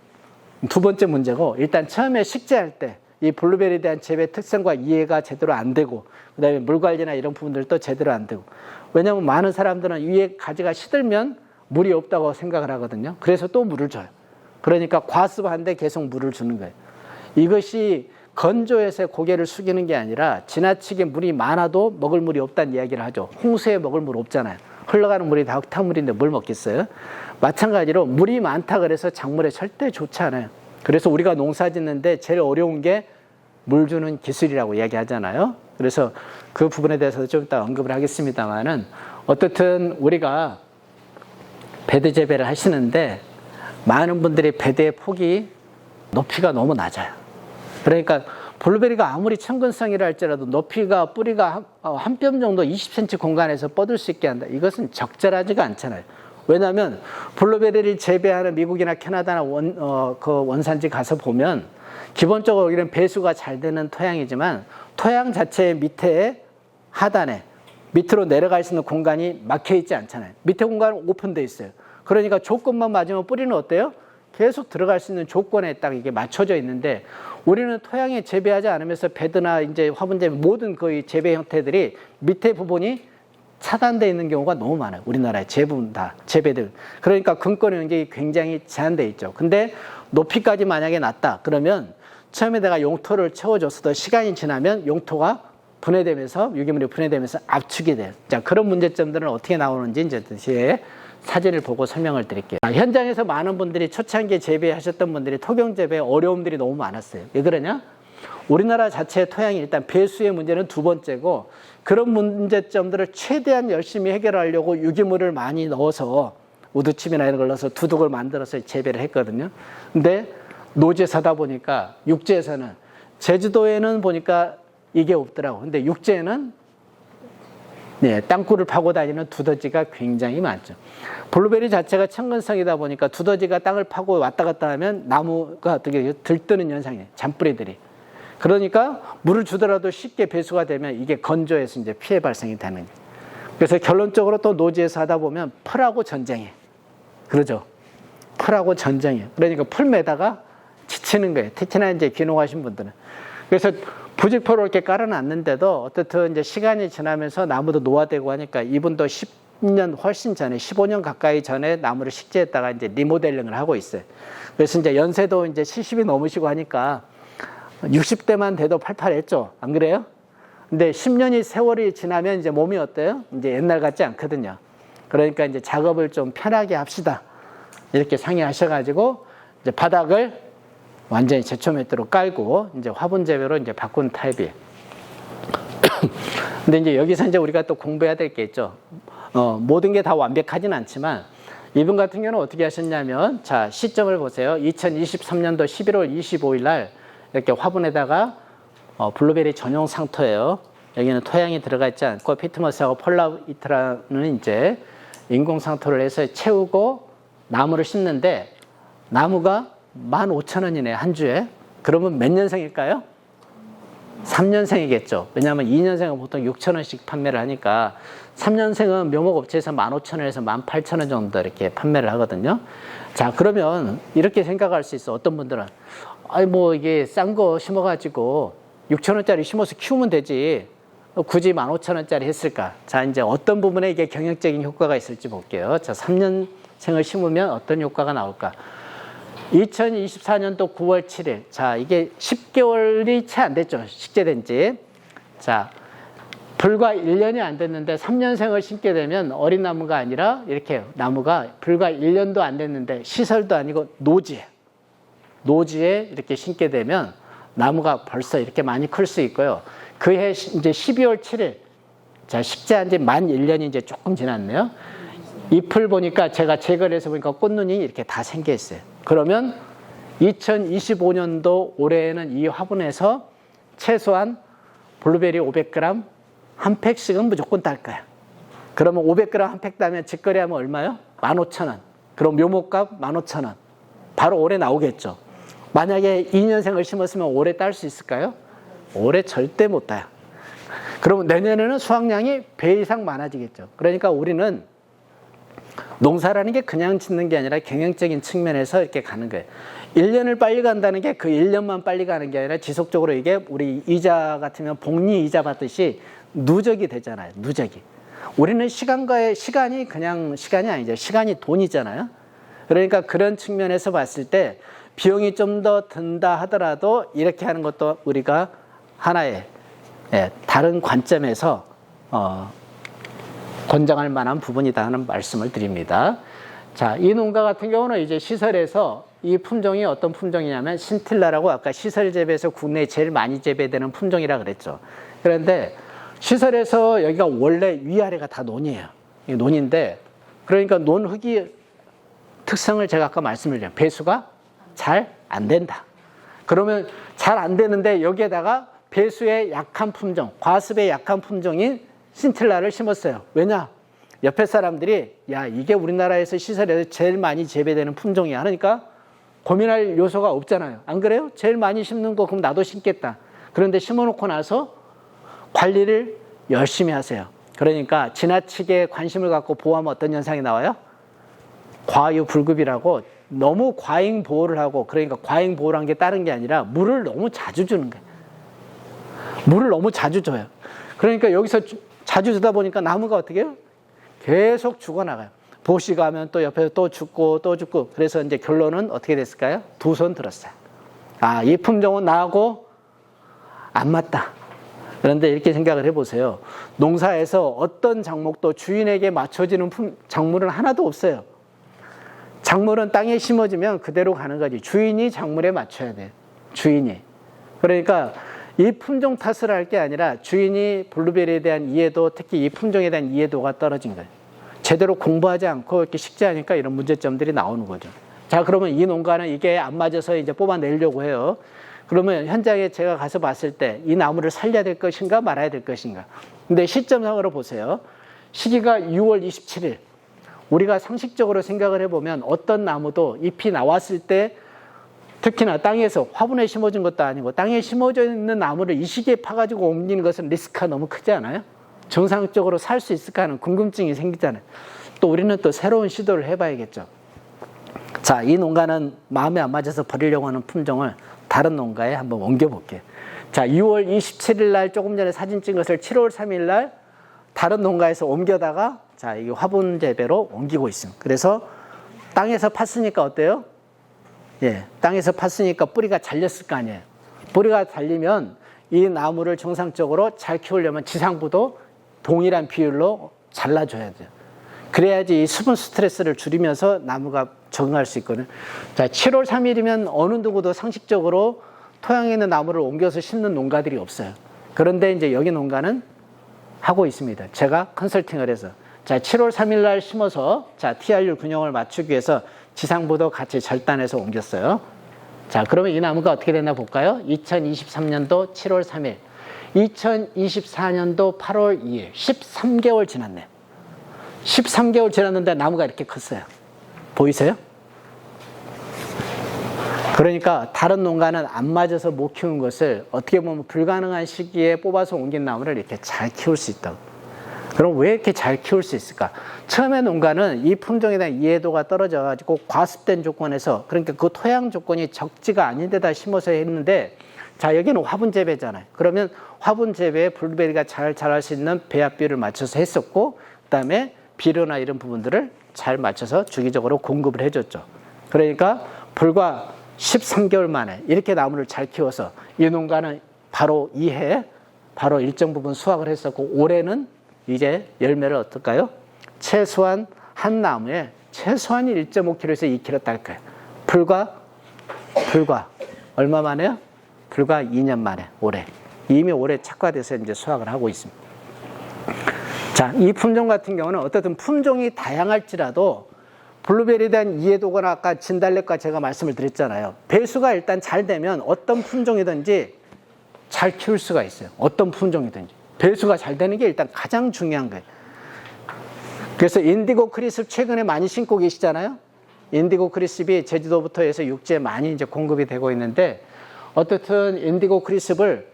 두 번째 문제고, 일단 처음에 식재할 때 이 블루베리에 대한 재배 특성과 이해가 제대로 안 되고, 그 다음에 물 관리나 이런 부분들도 제대로 안 되고, 왜냐하면 많은 사람들은 위에 가지가 시들면 물이 없다고 생각을 하거든요. 그래서 또 물을 줘요. 그러니까 과습한데 계속 물을 주는 거예요. 이것이 건조해서 고개를 숙이는 게 아니라 지나치게 물이 많아도 먹을 물이 없다는 이야기를 하죠. 홍수에 먹을 물 없잖아요. 흘러가는 물이 다 흙탕물인데 뭘 먹겠어요? 마찬가지로 물이 많다 그래서 작물에 절대 좋지 않아요. 그래서 우리가 농사 짓는데 제일 어려운 게 물 주는 기술이라고 이야기하잖아요. 그래서 그 부분에 대해서 좀 이따 언급을 하겠습니다만은, 어떻든 우리가 배드 재배를 하시는데 많은 분들이 배드의 폭이 높이가 너무 낮아요. 그러니까 블루베리가 아무리 천근성이라 할지라도 높이가 뿌리가 한 뼘 정도 20cm 공간에서 뻗을 수 있게 한다. 이것은 적절하지가 않잖아요. 왜냐하면 블루베리를 재배하는 미국이나 캐나다나 원산지 가서 보면 기본적으로 여기는 배수가 잘 되는 토양이지만 토양 자체의 밑에 하단에 밑으로 내려갈 수 있는 공간이 막혀 있지 않잖아요. 밑에 공간은 오픈되어 있어요. 그러니까 조건만 맞으면 뿌리는 어때요? 계속 들어갈 수 있는 조건에 딱 이게 맞춰져 있는데, 우리는 토양에 재배하지 않으면서 배드나 이제 화분 재배 모든 거의 재배 형태들이 밑에 부분이 차단되어 있는 경우가 너무 많아요. 우리나라의 대부분 다 재배들. 그러니까 근권 영역이 굉장히 제한되어 있죠. 근데 높이까지 만약에 낮다 그러면 처음에 내가 용토를 채워줬어도 시간이 지나면 용토가 분해되면서 유기물이 분해되면서 압축이 돼요. 자, 그런 문제점들은 어떻게 나오는지 이제 뒤에 사진을 보고 설명을 드릴게요. 현장에서 많은 분들이 초창기에 재배하셨던 분들이 토경 재배에 어려움들이 너무 많았어요. 왜 그러냐? 우리나라 자체의 토양이 일단 배수의 문제는 두 번째고, 그런 문제점들을 최대한 열심히 해결하려고 유기물을 많이 넣어서 우두칩이나 이런 걸 넣어서 두둑을 만들어서 재배를 했거든요. 근데 노지에서다 보니까 육지에서는, 제주도에는 보니까 이게 없더라고. 근데 육지에는 땅굴을 파고 다니는 두더지가 굉장히 많죠. 블루베리 자체가 천근성이다 보니까 두더지가 땅을 파고 왔다 갔다 하면 나무가 어떻게 들뜨는 현상이에요. 잔뿌리들이. 그러니까 물을 주더라도 쉽게 배수가 되면 이게 건조해서 이제 피해 발생이 되는 거예요. 그래서 결론적으로 또 노지에서 하다 보면 풀하고 전쟁해. 그러죠. 풀하고 전쟁해. 그러니까 풀 매다가 지치는 거예요. 특히나 이제 귀농하신 분들은. 그래서 부직포로 이렇게 깔아놨는데도 어떻든 이제 시간이 지나면서 나무도 노화되고 하니까 이분도 10년 훨씬 전에 15년 가까이 전에 나무를 식재했다가 이제 리모델링을 하고 있어요. 그래서 이제 연세도 이제 70이 넘으시고 하니까 60대만 돼도 팔팔했죠. 안 그래요? 근데 10년이 세월이 지나면 이제 몸이 어때요? 이제 옛날 같지 않거든요. 그러니까 이제 작업을 좀 편하게 합시다. 이렇게 상의하셔가지고 이제 바닥을 완전히 제초 매트로 깔고 이제 화분 재배로 이제 바꾼 타입이에요. 근데 이제 여기서 이제 우리가 또 공부해야 될 게 있죠. 모든 게 다 완벽하진 않지만 이분 같은 경우는 어떻게 하셨냐면, 자, 시점을 보세요. 2023년도 11월 25일 날 이렇게 화분에다가 블루베리 전용 상토예요. 여기는 토양이 들어가 있지 않고 피트머스하고 폴라이트라는 이제 인공 상토를 해서 채우고 나무를 심는데, 나무가 15,000원이네, 한 주에. 그러면 몇 년생일까요? 3년생이겠죠. 왜냐하면 2년생은 보통 6,000원씩 판매를 하니까 3년생은 묘목업체에서 15,000원에서 18,000원 정도 이렇게 판매를 하거든요. 자, 그러면 이렇게 생각할 수 있어. 어떤 분들은 아니 뭐 이게 싼 거 심어가지고 6,000원짜리 심어서 키우면 되지, 굳이 15,000원짜리 했을까? 자, 이제 어떤 부분에 이게 경영적인 효과가 있을지 볼게요. 자, 3년생을 심으면 어떤 효과가 나올까? 2024년도 9월 7일. 자, 이게 10개월이 채 안 됐죠. 식재된 지. 자, 불과 1년이 안 됐는데 3년생을 심게 되면 어린 나무가 아니라 이렇게 나무가 불과 1년도 안 됐는데 시설도 아니고 노지에 이렇게 심게 되면 나무가 벌써 이렇게 많이 클 수 있고요. 그해 이제 12월 7일. 자, 식재한 지 만 1년이 이제 조금 지났네요. 잎을 보니까 제가 제거를 해서 보니까 꽃눈이 이렇게 다 생겨 있어요. 그러면 2025년도 올해에는 이 화분에서 최소한 블루베리 500g 한 팩씩은 무조건 딸 거야. 그러면 500g 한 팩 따면 직거래하면 얼마요? 15,000원. 그럼 묘목값 15,000원. 바로 올해 나오겠죠. 만약에 2년생을 심었으면 올해 딸 수 있을까요? 올해 절대 못 따요. 그러면 내년에는 수확량이 배 이상 많아지겠죠. 그러니까 우리는 농사라는 게 그냥 짓는 게 아니라 경영적인 측면에서 이렇게 가는 거예요. 1년을 빨리 간다는 게 그 1년만 빨리 가는 게 아니라 지속적으로 이게 우리 이자 같으면 복리 이자 받듯이 누적이 되잖아요. 누적이. 우리는 시간이 그냥 시간이 아니죠. 시간이 돈이잖아요. 그러니까 그런 측면에서 봤을 때 비용이 좀 더 든다 하더라도 이렇게 하는 것도 우리가 하나의 다른 관점에서 권장할 만한 부분이다 하는 말씀을 드립니다. 자, 이 농가 같은 경우는 이제 시설에서 이 품종이 어떤 품종이냐면 신틸라라고 아까 시설 재배에서 국내에 제일 많이 재배되는 품종이라 그랬죠. 그런데 시설에서 여기가 원래 위아래가 다 논이에요. 이 논인데 그러니까 논 흙이 특성을 제가 아까 말씀드렸죠. 배수가 잘 안 된다. 그러면 잘 안 되는데 여기에다가 배수에 약한 품종, 과습에 약한 품종인 신틸라를 심었어요. 왜냐? 옆에 사람들이 야 이게 우리나라에서 시설에서 제일 많이 재배되는 품종이야 하니까 고민할 요소가 없잖아요. 안 그래요? 제일 많이 심는 거 그럼 나도 심겠다. 그런데 심어놓고 나서 관리를 열심히 하세요. 그러니까 지나치게 관심을 갖고 보호하면 어떤 현상이 나와요? 과유불급이라고 너무 과잉 보호를 하고 그러니까 과잉 보호를 한 게 다른 게 아니라 물을 너무 자주 주는 거예요. 물을 너무 자주 줘요. 그러니까 여기서 자주 주다 보니까 나무가 어떻게 해요? 계속 죽어나가요. 보시 가면 또 옆에서 또 죽고 또 죽고 그래서 이제 결론은 어떻게 됐을까요? 두 손 들었어요. 아, 이 품종은 나하고 안 맞다. 그런데 이렇게 생각을 해보세요. 농사에서 어떤 작목도 주인에게 맞춰지는 작물은 하나도 없어요. 작물은 땅에 심어지면 그대로 가는 거지. 주인이 작물에 맞춰야 돼요. 주인이. 그러니까 이 품종 탓을 할 게 아니라 주인이 블루베리에 대한 이해도, 특히 이 품종에 대한 이해도가 떨어진 거예요. 제대로 공부하지 않고 이렇게 식재하니까 이런 문제점들이 나오는 거죠. 자, 그러면 이 농가는 이게 안 맞아서 이제 뽑아내려고 해요. 그러면 현장에 제가 가서 봤을 때 이 나무를 살려야 될 것인가 말아야 될 것인가. 근데 시점상으로 보세요. 시기가 6월 27일. 우리가 상식적으로 생각을 해보면 어떤 나무도 잎이 나왔을 때 특히나 땅에서 화분에 심어진 것도 아니고 땅에 심어져 있는 나무를 이 시기에 파가지고 옮기는 것은 리스크가 너무 크지 않아요? 정상적으로 살 수 있을까 하는 궁금증이 생기잖아요. 또 우리는 또 새로운 시도를 해봐야겠죠. 자, 이 농가는 마음에 안 맞아서 버리려고 하는 품종을 다른 농가에 한번 옮겨볼게요. 자, 6월 27일 날 조금 전에 사진 찍은 것을 7월 3일 날 다른 농가에서 옮겨다가 자, 이 화분 재배로 옮기고 있습니다. 그래서 땅에서 팠으니까 어때요? 예, 땅에서 팠으니까 뿌리가 잘렸을 거 아니에요. 뿌리가 잘리면 이 나무를 정상적으로 잘 키우려면 지상부도 동일한 비율로 잘라줘야 돼요. 그래야지 이 수분 스트레스를 줄이면서 나무가 적응할 수 있거든요. 자, 7월 3일이면 어느 누구도 상식적으로 토양에 있는 나무를 옮겨서 심는 농가들이 없어요. 그런데 이제 여기 농가는 하고 있습니다. 제가 컨설팅을 해서. 자, 7월 3일 날 심어서 자, TRU 균형을 맞추기 위해서 지상부도 같이 절단해서 옮겼어요. 자, 그러면 이 나무가 어떻게 됐나 볼까요? 2023년도 7월 3일, 2024년도 8월 2일, 13개월 지났네요. 13개월 지났는데 나무가 이렇게 컸어요. 보이세요? 그러니까 다른 농가는 안 맞아서 못 키운 것을 어떻게 보면 불가능한 시기에 뽑아서 옮긴 나무를 이렇게 잘 키울 수 있다고. 그럼 왜 이렇게 잘 키울 수 있을까? 처음에 농가는 이 품종에 대한 이해도가 떨어져가지고 과습된 조건에서, 그러니까 그 토양 조건이 적지가 아닌 데다 심어서 했는데, 자, 여기는 화분 재배잖아요. 그러면 화분 재배에 블루베리가 잘 자랄 수 있는 배합비율을 맞춰서 했었고, 그 다음에 비료나 이런 부분들을 잘 맞춰서 주기적으로 공급을 해줬죠. 그러니까 불과 13개월 만에 이렇게 나무를 잘 키워서 이 농가는 바로 2해 바로 일정 부분 수확을 했었고, 올해는 이제 열매를 어떨까요? 최소한 한 나무에 최소한 1.5kg에서 2kg 딸 거예요. 불과 얼마 만에요? 불과 2년 만에, 올해. 이미 올해 착과돼서 이제 수확을 하고 있습니다. 자, 이 품종 같은 경우는 어떻든 품종이 다양할지라도 블루베리에 대한 이해도가 아까 진달래과 제가 말씀을 드렸잖아요. 배수가 일단 잘 되면 어떤 품종이든지 잘 키울 수가 있어요. 어떤 품종이든지. 배수가 잘 되는 게 일단 가장 중요한 거예요. 그래서 인디고 크리습 최근에 많이 심고 계시잖아요. 인디고 크리습이 제주도부터 해서 육지에 많이 이제 공급이 되고 있는데, 어떻든 인디고 크리습을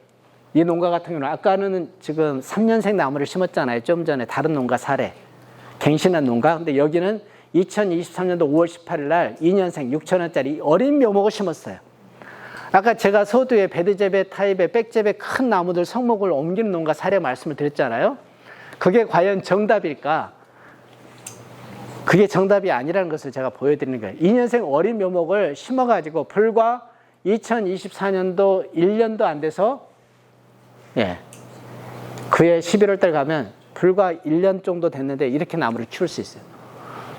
이 농가 같은 경우는 아까는 지금 3년생 나무를 심었잖아요. 좀 전에 다른 농가 사례. 갱신한 농가. 근데 여기는 2023년도 5월 18일 날 2년생 6,000원짜리 어린 묘목을 심었어요. 아까 제가 서두에 베드재배 타입의 백재배 큰 나무들 성목을 옮기는 농가 사례 말씀을 드렸잖아요. 그게 과연 정답일까? 그게 정답이 아니라는 것을 제가 보여드리는 거예요. 2년생 어린 묘목을 심어가지고 불과 2024년도 1년도 안 돼서, 그해 11월 달 가면 불과 1년 정도 됐는데 이렇게 나무를 키울 수 있어요.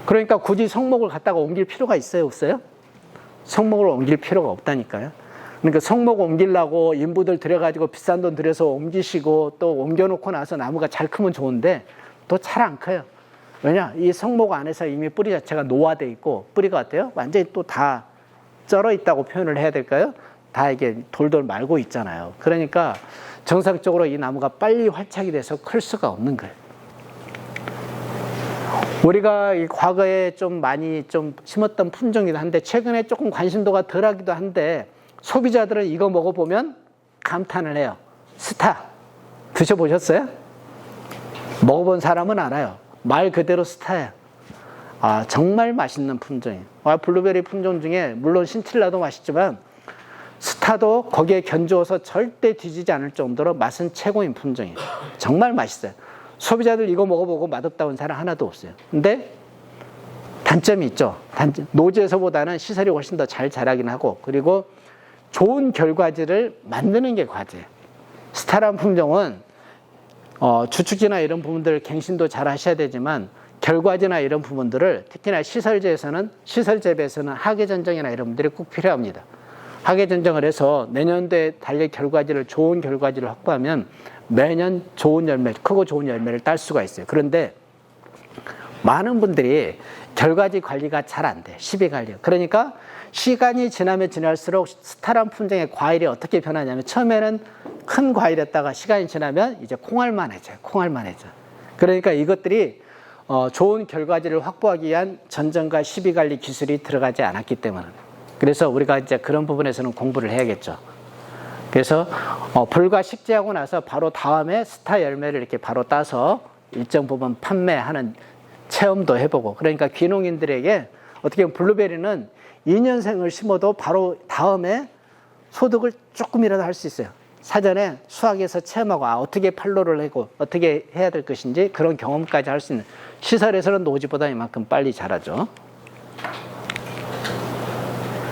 그러니까 굳이 성목을 갖다가 옮길 필요가 있어요, 없어요? 성목을 옮길 필요가 없다니까요. 그러니까 성목 옮기려고 인부들 들여가지고 비싼 돈 들여서 옮기시고 또 옮겨놓고 나서 나무가 잘 크면 좋은데 또 잘 안 커요. 왜냐? 이 성목 안에서 이미 뿌리 자체가 노화되어 있고, 뿌리가 어때요? 완전히 또 다 쩔어 있다고 표현을 해야 될까요? 다 이게 돌돌 말고 있잖아요. 그러니까 정상적으로 이 나무가 빨리 활착이 돼서 클 수가 없는 거예요. 우리가 이 과거에 좀 많이 좀 심었던 품종이기도 한데, 최근에 조금 관심도가 덜하기도 한데, 소비자들은 이거 먹어보면 감탄을 해요. 스타. 드셔보셨어요? 먹어본 사람은 알아요. 말 그대로 스타예요. 아, 정말 맛있는 품종이에요. 블루베리 품종 중에 물론 신틸라도 맛있지만 스타도 거기에 견주어서 절대 뒤지지 않을 정도로 맛은 최고인 품종이에요. 정말 맛있어요. 소비자들 이거 먹어보고 맛없다는 사람 하나도 없어요. 근데 단점이 있죠. 노지에서보다는 시설이 훨씬 더 잘 자라긴 하고, 그리고 좋은 결과지를 만드는 게 과제예요. 스타란 품종은 주축지나 이런 부분들 갱신도 잘 하셔야 되지만, 결과지나 이런 부분들을 특히나 시설재배에서는 하계전정이나 이런 분들이 꼭 필요합니다. 하계전정을 해서 내년도에 달릴 결과지를, 좋은 결과지를 확보하면 매년 좋은 열매, 크고 좋은 열매를 딸 수가 있어요. 그런데 많은 분들이 결과지 관리가 잘 안 돼. 시비 관리. 그러니까 시간이 지나면 지날수록 스타란 품종의 과일이 어떻게 변하냐면, 처음에는 큰 과일이었다가 시간이 지나면 이제 콩알만해져요. 그러니까 이것들이 좋은 결과지를 확보하기 위한 전정과 시비 관리 기술이 들어가지 않았기 때문에, 그래서 우리가 이제 그런 부분에서는 공부를 해야겠죠. 그래서 불과 식재하고 나서 바로 다음에 스타 열매를 이렇게 바로 따서 일정 부분 판매하는 체험도 해보고, 그러니까 귀농인들에게 어떻게 보면 블루베리는 2년생을 심어도 바로 다음에 소득을 조금이라도 할 수 있어요. 사전에 수학에서 체험하고 어떻게 판로를 하고 어떻게 해야 될 것인지 그런 경험까지 할 수 있는, 시설에서는 노지보다 이만큼 빨리 자라죠.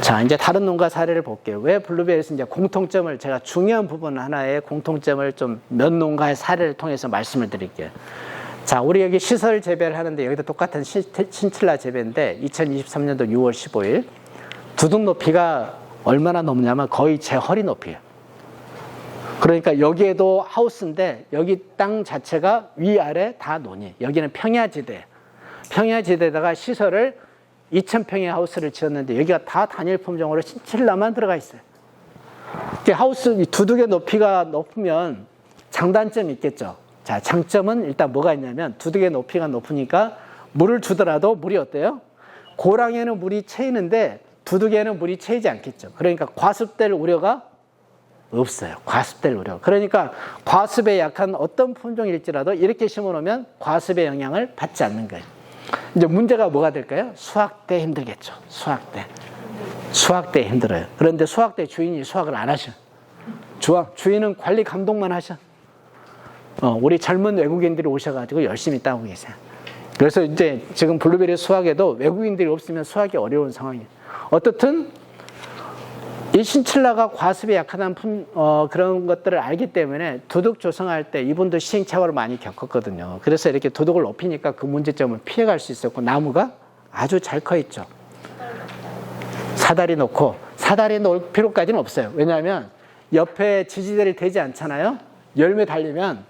자, 이제 다른 농가 사례를 볼게요. 왜 블루베리에서 이제 공통점을, 제가 중요한 부분 하나의 공통점을 좀 몇 농가의 사례를 통해서 말씀을 드릴게요. 자, 우리 여기 시설 재배를 하는데 여기도 똑같은 신틸라 재배인데 2023년도 6월 15일 두둑 높이가 얼마나 높냐면 거의 제 허리 높이에요. 그러니까 여기에도 하우스인데 여기 땅 자체가 위아래 다 논이에요. 여기는 평야지대. 평야지대에다가 시설을 2,000평의 하우스를 지었는데 여기가 다 단일 품종으로 신틸라만 들어가 있어요. 하우스 두둑의 높이가 높으면 장단점이 있겠죠. 자, 장점은 일단 뭐가 있냐면 두둑의 높이가 높으니까 물을 주더라도 물이 어때요? 고랑에는 물이 채이는데 두둑에는 물이 채이지 않겠죠. 그러니까 과습될 우려가 없어요. 과습될 우려. 그러니까 과습에 약한 어떤 품종일지라도 이렇게 심어놓으면 과습의 영향을 받지 않는 거예요. 이제 문제가 뭐가 될까요? 수확 때 힘들겠죠. 수확 때 힘들어요. 그런데 수확 때 주인이 수확을 안 하셔. 주인은 관리 감독만 하셔. 우리 젊은 외국인들이 오셔가지고 열심히 따고 계세요. 그래서 이제 지금 블루베리 수확에도 외국인들이 없으면 수확이 어려운 상황이에요. 어떻든 이 신칠라가 과습에 약하다는 그런 것들을 알기 때문에 두둑 조성할 때 이분도 시행착오를 많이 겪었거든요. 그래서 이렇게 두둑을 높이니까 그 문제점을 피해갈 수 있었고, 나무가 아주 잘 커 있죠. 사다리 놓을 필요까지는 없어요. 왜냐하면 옆에 지지대를 대지 않잖아요. 열매 달리면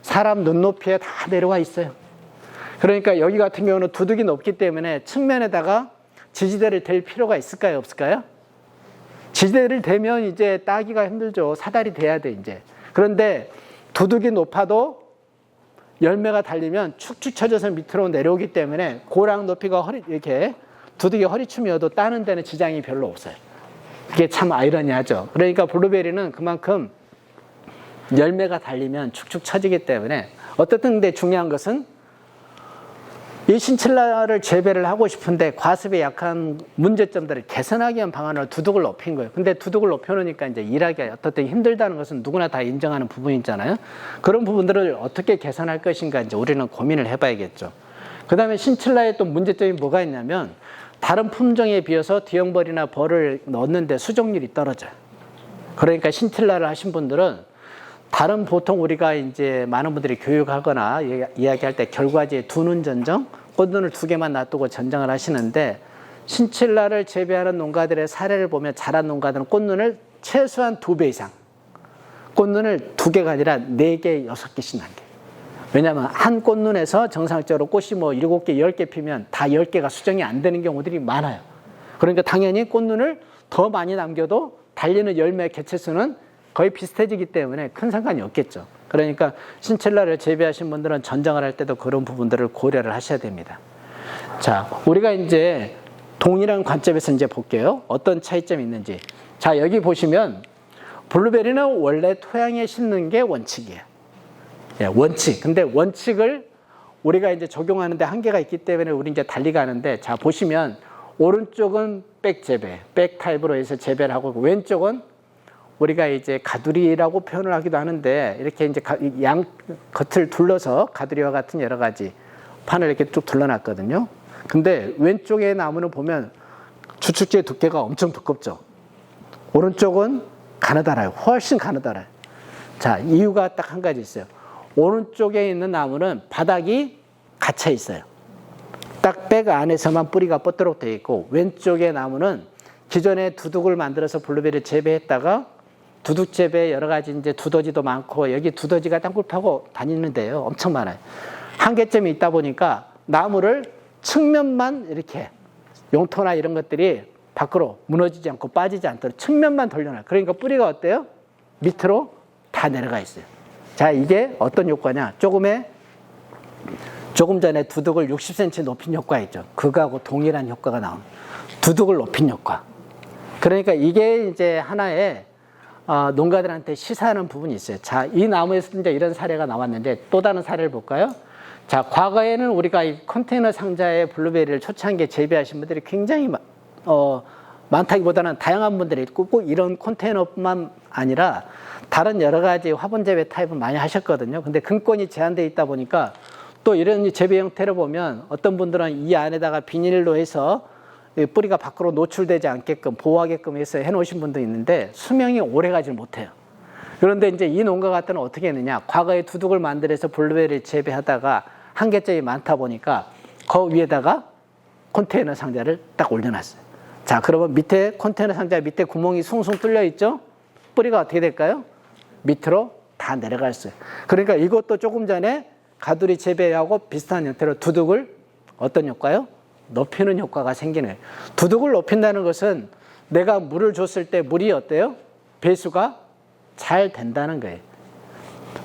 사람 눈높이에 다 내려와 있어요. 그러니까 여기 같은 경우는 두둑이 높기 때문에 측면에다가 지지대를 댈 필요가 있을까요, 없을까요? 지지대를 대면 이제 따기가 힘들죠. 사다리 대야 돼, 이제. 그런데 두둑이 높아도 열매가 달리면 축축 처져서 밑으로 내려오기 때문에 고랑 높이가 이렇게 두둑이 허리춤이어도 따는 데는 지장이 별로 없어요. 그게 참 아이러니하죠. 그러니까 블루베리는 그만큼 열매가 달리면 축축 처지기 때문에, 어떻든 근데 중요한 것은 이 신칠라를 재배를 하고 싶은데 과습에 약한 문제점들을 개선하기 위한 방안으로 두둑을 높인 거예요. 근데 두둑을 높여놓으니까 이제 일하기 어떻든 힘들다는 것은 누구나 다 인정하는 부분이잖아요. 그런 부분들을 어떻게 개선할 것인가 이제 우리는 고민을 해봐야겠죠. 그 다음에 신칠라의 또 문제점이 뭐가 있냐면, 다른 품종에 비해서 뒤형벌이나 벌을 넣는데 수종률이 떨어져요. 그러니까 신칠라를 하신 분들은 다른 보통 우리가 이제 많은 분들이 교육하거나 이야기할 때 결과지에 두 눈 전정, 꽃눈을 2개만 놔두고 전정을 하시는데, 신칠라를 재배하는 농가들의 사례를 보면 자란 농가들은 꽃눈을 최소한 2배 이상, 꽃눈을 2개가 아니라 4개, 6개씩 남겨요. 왜냐하면 한 꽃눈에서 정상적으로 꽃이 뭐 7개, 10개 피면 다 10개가 수정이 안 되는 경우들이 많아요. 그러니까 당연히 꽃눈을 더 많이 남겨도 달리는 열매 개체수는 거의 비슷해지기 때문에 큰 상관이 없겠죠. 그러니까 신칠라를 재배하신 분들은 전정을 할 때도 그런 부분들을 고려를 하셔야 됩니다. 자, 우리가 이제 동일한 관점에서 이제 볼게요. 어떤 차이점이 있는지. 자, 여기 보시면 블루베리는 원래 토양에 심는 게 원칙이에요. 예, 원칙. 근데 원칙을 우리가 이제 적용하는데 한계가 있기 때문에 우리 이제 달리 가는데, 자, 보시면 오른쪽은 백 재배, 백 타입으로 해서 재배를 하고, 왼쪽은 우리가 이제 가두리라고 표현을 하기도 하는데, 이렇게 이제 양 겉을 둘러서 가두리와 같은 여러 가지 판을 이렇게 쭉 둘러놨거든요. 근데 왼쪽의 나무는 보면 주축지의 두께가 엄청 두껍죠. 오른쪽은 가느다라요. 훨씬 가느다라요. 자, 이유가 딱 한 가지 있어요. 오른쪽에 있는 나무는 바닥이 갇혀 있어요. 딱 백 안에서만 뿌리가 뻗도록 되어 있고, 왼쪽의 나무는 기존에 두둑을 만들어서 블루베리를 재배했다가 두둑 재배 여러 가지 이제 두더지도 많고, 여기 두더지가 땅굴 파고 다니는데요. 엄청 많아요. 한계점이 있다 보니까 나무를 측면만 이렇게 용토나 이런 것들이 밖으로 무너지지 않고 빠지지 않도록 측면만 돌려놔요. 그러니까 뿌리가 어때요? 밑으로 다 내려가 있어요. 자, 이게 어떤 효과냐? 조금 전에 두둑을 60cm 높인 효과 있죠. 그거하고 동일한 효과가 나옵니다. 두둑을 높인 효과. 그러니까 이게 이제 하나의 농가들한테 시사하는 부분이 있어요. 자, 이 나무에서 이제 이런 사례가 나왔는데, 또 다른 사례를 볼까요? 자, 과거에는 우리가 이 컨테이너 상자에 블루베리를 초창기에 재배하신 분들이 굉장히 많다기보다는 다양한 분들이 있고, 꼭 이런 컨테이너뿐만 아니라 다른 여러 가지 화분 재배 타입을 많이 하셨거든요. 근데 근권이 제한되어 있다 보니까 또 이런 재배 형태를 보면 어떤 분들은 이 안에다가 비닐로 해서 뿌리가 밖으로 노출되지 않게끔 보호하게끔 해서 해놓으신 분도 있는데, 수명이 오래 가지 못해요. 그런데 이제 이 농가 같은 경우는 어떻게 했느냐? 과거에 두둑을 만들어서 블루베리를 재배하다가 한계점이 많다 보니까 그 위에다가 컨테이너 상자를 딱 올려놨어요. 자, 그러면 밑에 컨테이너 상자 밑에 구멍이 숭숭 뚫려 있죠? 뿌리가 어떻게 될까요? 밑으로 다 내려갈 수 있어요. 그러니까 이것도 조금 전에 가두리 재배하고 비슷한 형태로 두둑을 어떤 효과요? 높이는 효과가 생기는 거예요. 두둑을 높인다는 것은 내가 물을 줬을 때 물이 어때요? 배수가 잘 된다는 거예요.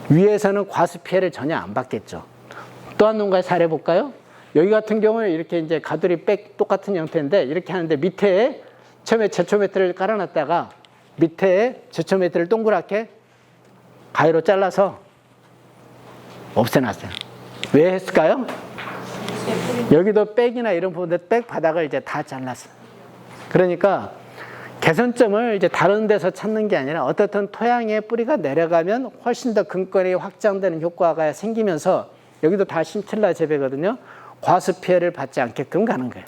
위에서는 과습 피해를 전혀 안 받겠죠. 또 한 농가의 사례 볼까요? 여기 같은 경우는 이렇게 이제 가두리 백 똑같은 형태인데, 이렇게 하는데 밑에 처음에 제초매트를 깔아놨다가 밑에 제초매트를 동그랗게 가위로 잘라서 없애놨어요. 왜 했을까요? 여기도 백이나 이런 부분들 백 바닥을 이제 다 잘랐어요. 그러니까 개선점을 이제 다른 데서 찾는 게 아니라 어떻든 토양에 뿌리가 내려가면 훨씬 더 근권이 확장되는 효과가 생기면서, 여기도 다 신칠라 재배거든요. 과습 피해를 받지 않게끔 가는 거예요.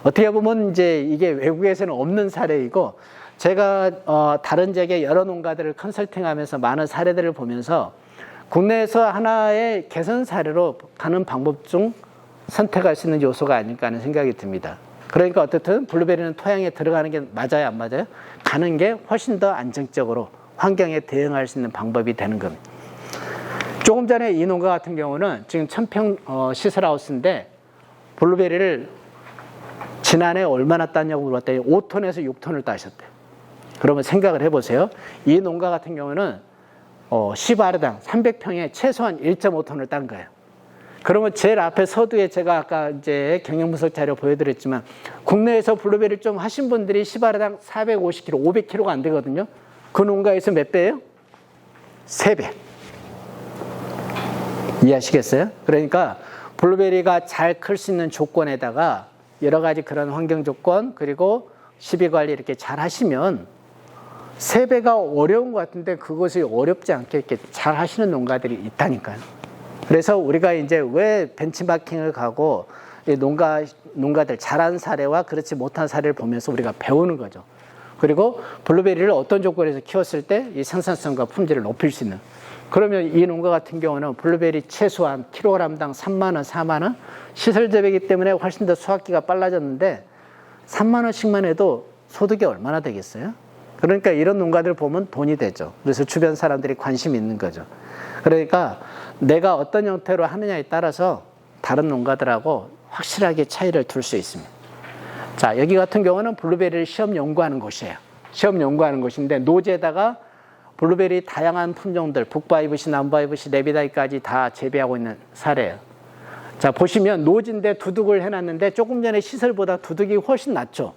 어떻게 보면 이제 이게 외국에서는 없는 사례이고, 제가 다른 지역의 여러 농가들을 컨설팅하면서 많은 사례들을 보면서 국내에서 하나의 개선 사례로 가는 방법 중 선택할 수 있는 요소가 아닐까 하는 생각이 듭니다. 그러니까 어떻든 블루베리는 토양에 들어가는 게 맞아요, 안 맞아요? 가는 게 훨씬 더 안정적으로 환경에 대응할 수 있는 방법이 되는 겁니다. 조금 전에 이 농가 같은 경우는 지금 1000평 시설하우스인데 블루베리를 지난해 얼마나 땄냐고 물어봤더니 5톤에서 6톤을 따셨대요. 그러면 생각을 해보세요. 이 농가 같은 경우는 10아르당 300평에 최소한 1.5톤을 딴 거예요. 그러면 제일 앞에 서두에 제가 아까 이제 경영분석 자료 보여드렸지만 국내에서 블루베리를 좀 하신 분들이 10아르당 450kg, 500kg가 안 되거든요. 그 농가에서 몇 배예요? 3배. 이해하시겠어요? 그러니까 블루베리가 잘 클 수 있는 조건에다가 여러 가지 그런 환경 조건 그리고 시비 관리 이렇게 잘 하시면 3배가 어려운 것 같은데 그것이 어렵지 않게 이렇게 잘 하시는 농가들이 있다니까요. 그래서 우리가 이제 왜 벤치마킹을 가고 농가들 잘한 사례와 그렇지 못한 사례를 보면서 우리가 배우는 거죠. 그리고 블루베리를 어떤 조건에서 키웠을 때 이 생산성과 품질을 높일 수 있는. 그러면 이 농가 같은 경우는 블루베리 최소한 킬로그램당 3만 원, 4만 원 시설 재배이기 때문에 훨씬 더 수확기가 빨라졌는데 3만 원씩만 해도 소득이 얼마나 되겠어요? 그러니까 이런 농가들 보면 돈이 되죠. 그래서 주변 사람들이 관심이 있는 거죠. 그러니까 내가 어떤 형태로 하느냐에 따라서 다른 농가들하고 확실하게 차이를 둘 수 있습니다. 자, 여기 같은 경우는 블루베리를 시험 연구하는 곳이에요. 시험 연구하는 곳인데 노지에다가 블루베리 다양한 품종들, 북바이브시, 남바이브시, 레비다이까지 다 재배하고 있는 사례예요. 자, 보시면 노지인데 두둑을 해놨는데 조금 전에 시설보다 두둑이 훨씬 낫죠.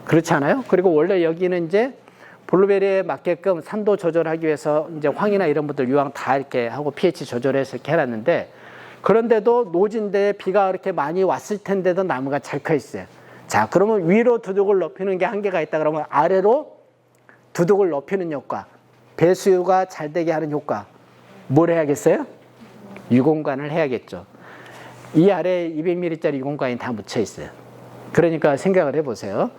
그렇지 않아요? 그리고 원래 여기는 이제 블루베리에 맞게끔 산도 조절하기 위해서 이제 황이나 이런 것들 유황 다 이렇게 하고 pH 조절해서 이렇게 해놨는데 그런데도 노지인데 비가 이렇게 많이 왔을 텐데도 나무가 잘 커 있어요. 자, 그러면 위로 두둑을 높이는 게 한계가 있다 그러면 아래로 두둑을 높이는 효과, 배수가 잘 되게 하는 효과, 뭘 해야겠어요? 유공관을 해야겠죠. 이 아래에 200ml짜리 유공관이 다 묻혀 있어요. 그러니까 생각을 해보세요.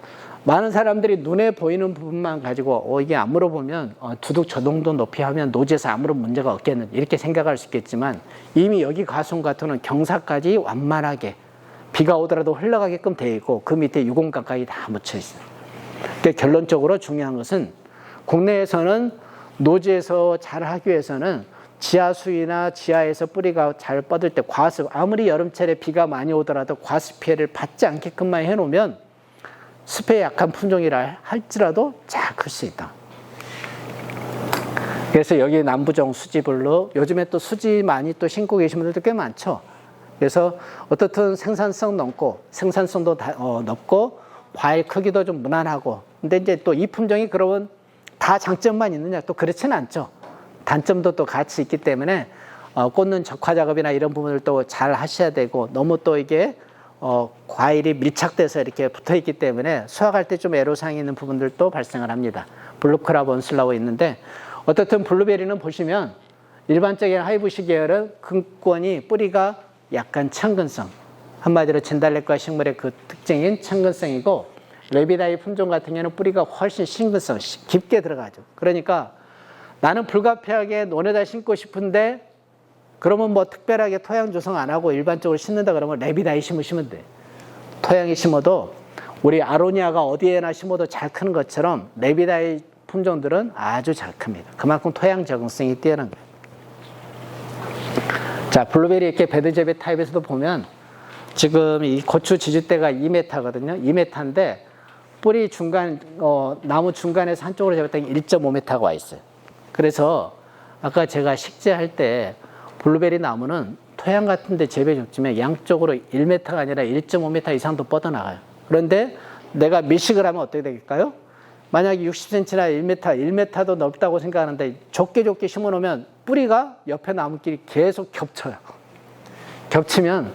많은 사람들이 눈에 보이는 부분만 가지고 이게 안 물어보면 두둑 저 정도 높이 하면 노지에서 아무런 문제가 없겠는지 이렇게 생각할 수 있겠지만 이미 여기 가송 같은 경사까지 완만하게 비가 오더라도 흘러가게끔 되어 있고 그 밑에 유공관까지 다 묻혀 있어요. 그러니까 결론적으로 중요한 것은 국내에서는 노지에서 잘 하기 위해서는 지하수위나 지하에서 뿌리가 잘 뻗을 때 과습, 아무리 여름철에 비가 많이 오더라도 과습 피해를 받지 않게끔만 해놓으면 습해에 약한 품종이라 할지라도 잘 클 수 있다. 그래서 여기 남부종 수지블루, 요즘에 또 수지 많이 또 심고 계신 분들도 꽤 많죠. 그래서 어떻든 생산성 높고, 생산성도 높고, 과일 크기도 좀 무난하고, 근데 이제 또 이 품종이 그러면 다 장점만 있느냐? 또 그렇지는 않죠. 단점도 또 같이 있기 때문에 꽂는 적화 작업이나 이런 부분을 또 잘 하셔야 되고 너무 또 이게 과일이 밀착돼서 이렇게 붙어 있기 때문에 수확할 때 좀 애로사항이 있는 부분들도 발생을 합니다. 블루크랍 원슬라워 있는데 어떻든 블루베리는 보시면 일반적인 하이브시 계열은 근권이 뿌리가 약간 천근성, 한마디로 진달래과 식물의 그 특징인 천근성이고 레비다이 품종 같은 경우는 뿌리가 훨씬 심근성, 깊게 들어가죠. 그러니까 나는 불가피하게 논에다 심고 싶은데 그러면 뭐 특별하게 토양 조성 안 하고 일반적으로 심는다 그러면 레비다이 심으시면 돼. 토양에 심어도 우리 아로니아가 어디에나 심어도 잘 크는 것처럼 레비다이 품종들은 아주 잘 큽니다. 그만큼 토양 적응성이 뛰어난 거예요. 자, 블루베리 이렇게 베드 재배 타입에서도 보면 지금 이 고추 지주대가 2m거든요. 2m인데 뿌리 중간, 나무 중간에서 한쪽으로 잡았더니 1.5m가 와 있어요. 그래서 아까 제가 식재할 때 블루베리 나무는 토양 같은 데 재배 줬지만 양쪽으로 1m가 아니라 1.5m 이상도 뻗어나가요. 그런데 내가 밀식을 하면 어떻게 될까요? 만약에 60cm나 1m도 넓다고 생각하는데 좁게 심어놓으면 뿌리가 옆에 나무끼리 계속 겹쳐요. 겹치면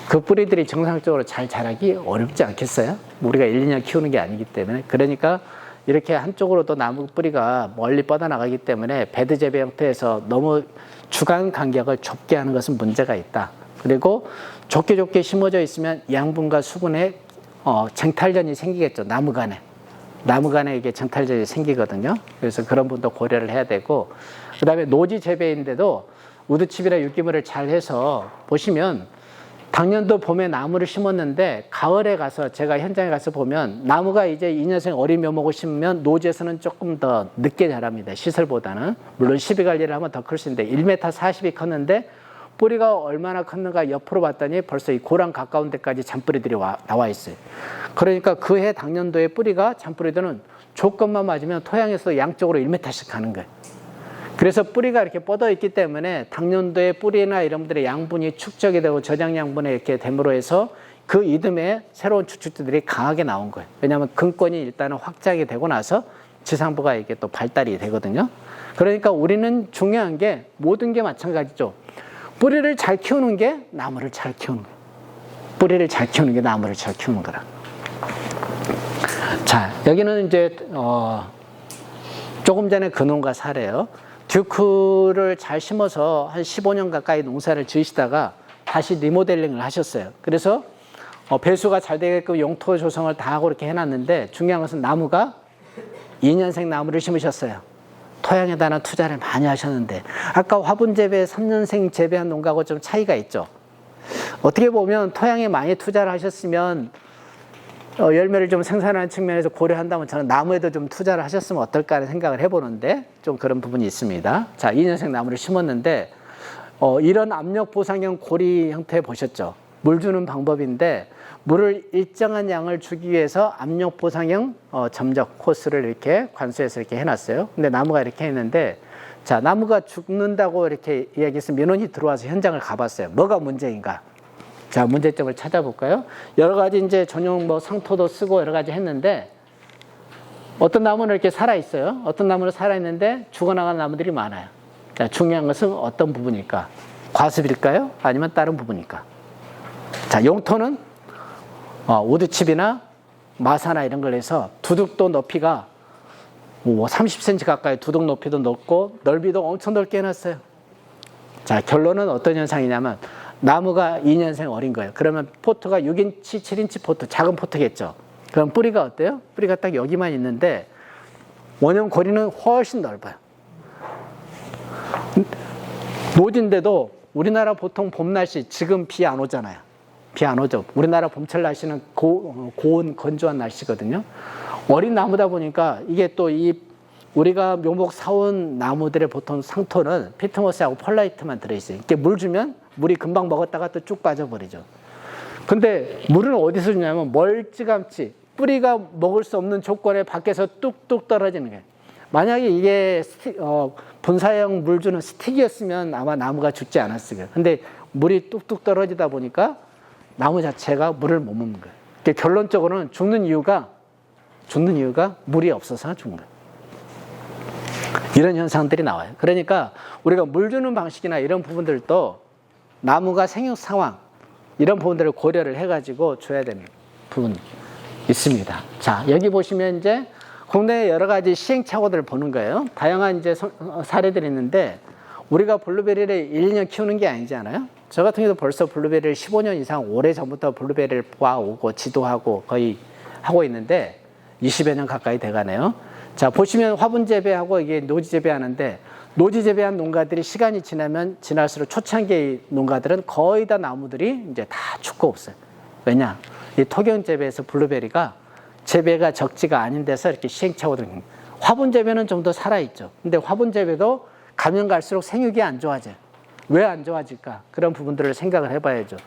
그 뿌리들이 정상적으로 잘 자라기 어렵지 않겠어요? 우리가 1, 2년 키우는 게 아니기 때문에. 그러니까 이렇게 한쪽으로 또 나무 뿌리가 멀리 뻗어나가기 때문에 베드 재배 형태에서 너무 주간 간격을 좁게 하는 것은 문제가 있다. 그리고 좁게 심어져 있으면 양분과 수분의 쟁탈전이 생기겠죠. 나무 간에. 나무 간에 이게 정탈전이 생기거든요. 그래서 그런 분도 고려를 해야 되고, 그 다음에 노지 재배인데도 우드칩이나 유기물을 잘 해서 보시면 당년도 봄에 나무를 심었는데 가을에 가서 제가 현장에 가서 보면 나무가 이제 2년생 어린 묘목을 심으면 노지에서는 조금 더 늦게 자랍니다. 시설보다는. 물론 시비 관리를 하면 더 클 수 있는데 1m 40이 컸는데 뿌리가 얼마나 컸는가 옆으로 봤더니 벌써 이 고랑 가까운 데까지 잔뿌리들이 나와 있어요. 그러니까 그 해 당년도에 뿌리가 잔뿌리들은 조건만 맞으면 토양에서 양쪽으로 1m씩 가는 거예요. 그래서 뿌리가 이렇게 뻗어 있기 때문에 당년도에 뿌리나 이런 분들의 양분이 축적이 되고 저장 양분이 이렇게 됨으로 해서 그 이듬해 새로운 주축들이 강하게 나온 거예요. 왜냐하면 근권이 일단은 확장이 되고 나서 지상부가 이게 또 발달이 되거든요. 그러니까 우리는 중요한 게 모든 게 마찬가지죠. 뿌리를 잘 키우는 게 나무를 잘 키우는 거예요. 뿌리를 잘 키우는 게 나무를 잘 키우는 거라. 자, 여기는 이제 조금 전에 그 농가 사례요. 듀크를 잘 심어서 한 15년 가까이 농사를 지으시다가 다시 리모델링을 하셨어요. 그래서 배수가 잘 되게끔 용토 조성을 다 하고 이렇게 해놨는데 중요한 것은 나무가 2년생 나무를 심으셨어요. 토양에다가 투자를 많이 하셨는데 아까 화분 재배 3년생 재배한 농가하고 좀 차이가 있죠. 어떻게 보면 토양에 많이 투자를 하셨으면 열매를 좀 생산하는 측면에서 고려한다면 저는 나무에도 좀 투자를 하셨으면 어떨까 하는 생각을 해보는데 좀 그런 부분이 있습니다. 자, 2년생 나무를 심었는데 이런 압력 보상형 고리 형태 보셨죠? 물 주는 방법인데 물을 일정한 양을 주기 위해서 압력 보상형 점적 코스를 이렇게 관수해서 이렇게 해놨어요. 근데 나무가 이렇게 했는데 자, 나무가 죽는다고 이렇게 이야기해서 민원이 들어와서 현장을 가봤어요. 뭐가 문제인가? 자, 문제점을 찾아볼까요? 여러 가지 이제 전용 상토도 쓰고 여러 가지 했는데 어떤 나무는 이렇게 살아있어요. 어떤 나무는 살아있는데 죽어나간 나무들이 많아요. 자, 중요한 것은 어떤 부분일까? 과습일까요? 아니면 다른 부분일까? 자, 용토는 우드칩이나 마사나 이런 걸 해서 두둑도 높이가 30cm 가까이 두둑 높이도 높고 넓이도 엄청 넓게 해놨어요. 자, 결론은 어떤 현상이냐면 나무가 2년생 어린 거예요. 그러면 포트가 6인치, 7인치 포트, 작은 포트겠죠. 그럼 뿌리가 어때요? 뿌리가 딱 여기만 있는데 원형 고리는 훨씬 넓어요. 노지인데도 우리나라 보통 봄 날씨, 지금 비 안 오잖아요. 비 안 오죠. 우리나라 봄철 날씨는 고온, 건조한 날씨거든요. 어린 나무다 보니까 이게 또 우리가 묘목 사온 나무들의 보통 상토는 피트모스하고 펄라이트만 들어있어요. 이렇게 물 주면 물이 금방 먹었다가 또 쭉 빠져버리죠. 근데 물은 어디서 주냐면 멀찌감치 뿌리가 먹을 수 없는 조건에 밖에서 뚝뚝 떨어지는 거예요. 만약에 이게 분사형 물 주는 스틱이었으면 아마 나무가 죽지 않았을 거예요. 근데 물이 뚝뚝 떨어지다 보니까 나무 자체가 물을 못 먹는 거예요. 그러니까 결론적으로는 죽는 이유가 물이 없어서 죽는 거예요. 이런 현상들이 나와요. 그러니까 우리가 물 주는 방식이나 이런 부분들도 나무가 생육 상황 이런 부분들을 고려를 해가지고 줘야 되는 부분이 있습니다. 자, 여기 보시면 이제 국내 여러 가지 시행착오들을 보는 거예요. 다양한 이제 사례들이 있는데 우리가 블루베리를 1년 키우는 게 아니잖아요. 저 같은 경우도 벌써 블루베리를 15년 이상 오래전부터 블루베리를 봐오고 지도하고 거의 하고 있는데 20여 년 가까이 돼가네요. 자, 보시면 화분 재배하고 이게 노지 재배하는데 노지 재배한 농가들이 시간이 지나면 지날수록 초창기 농가들은 거의 다 나무들이 이제 다 죽고 없어요. 왜냐? 이 토경 재배에서 블루베리가 재배가 적지가 않은 데서 이렇게 시행착오들. 화분 재배는 좀 더 살아있죠. 근데 화분 재배도 가면 갈수록 생육이 안 좋아져요. 왜 안 좋아질까? 그런 부분들을 생각을 해봐야죠.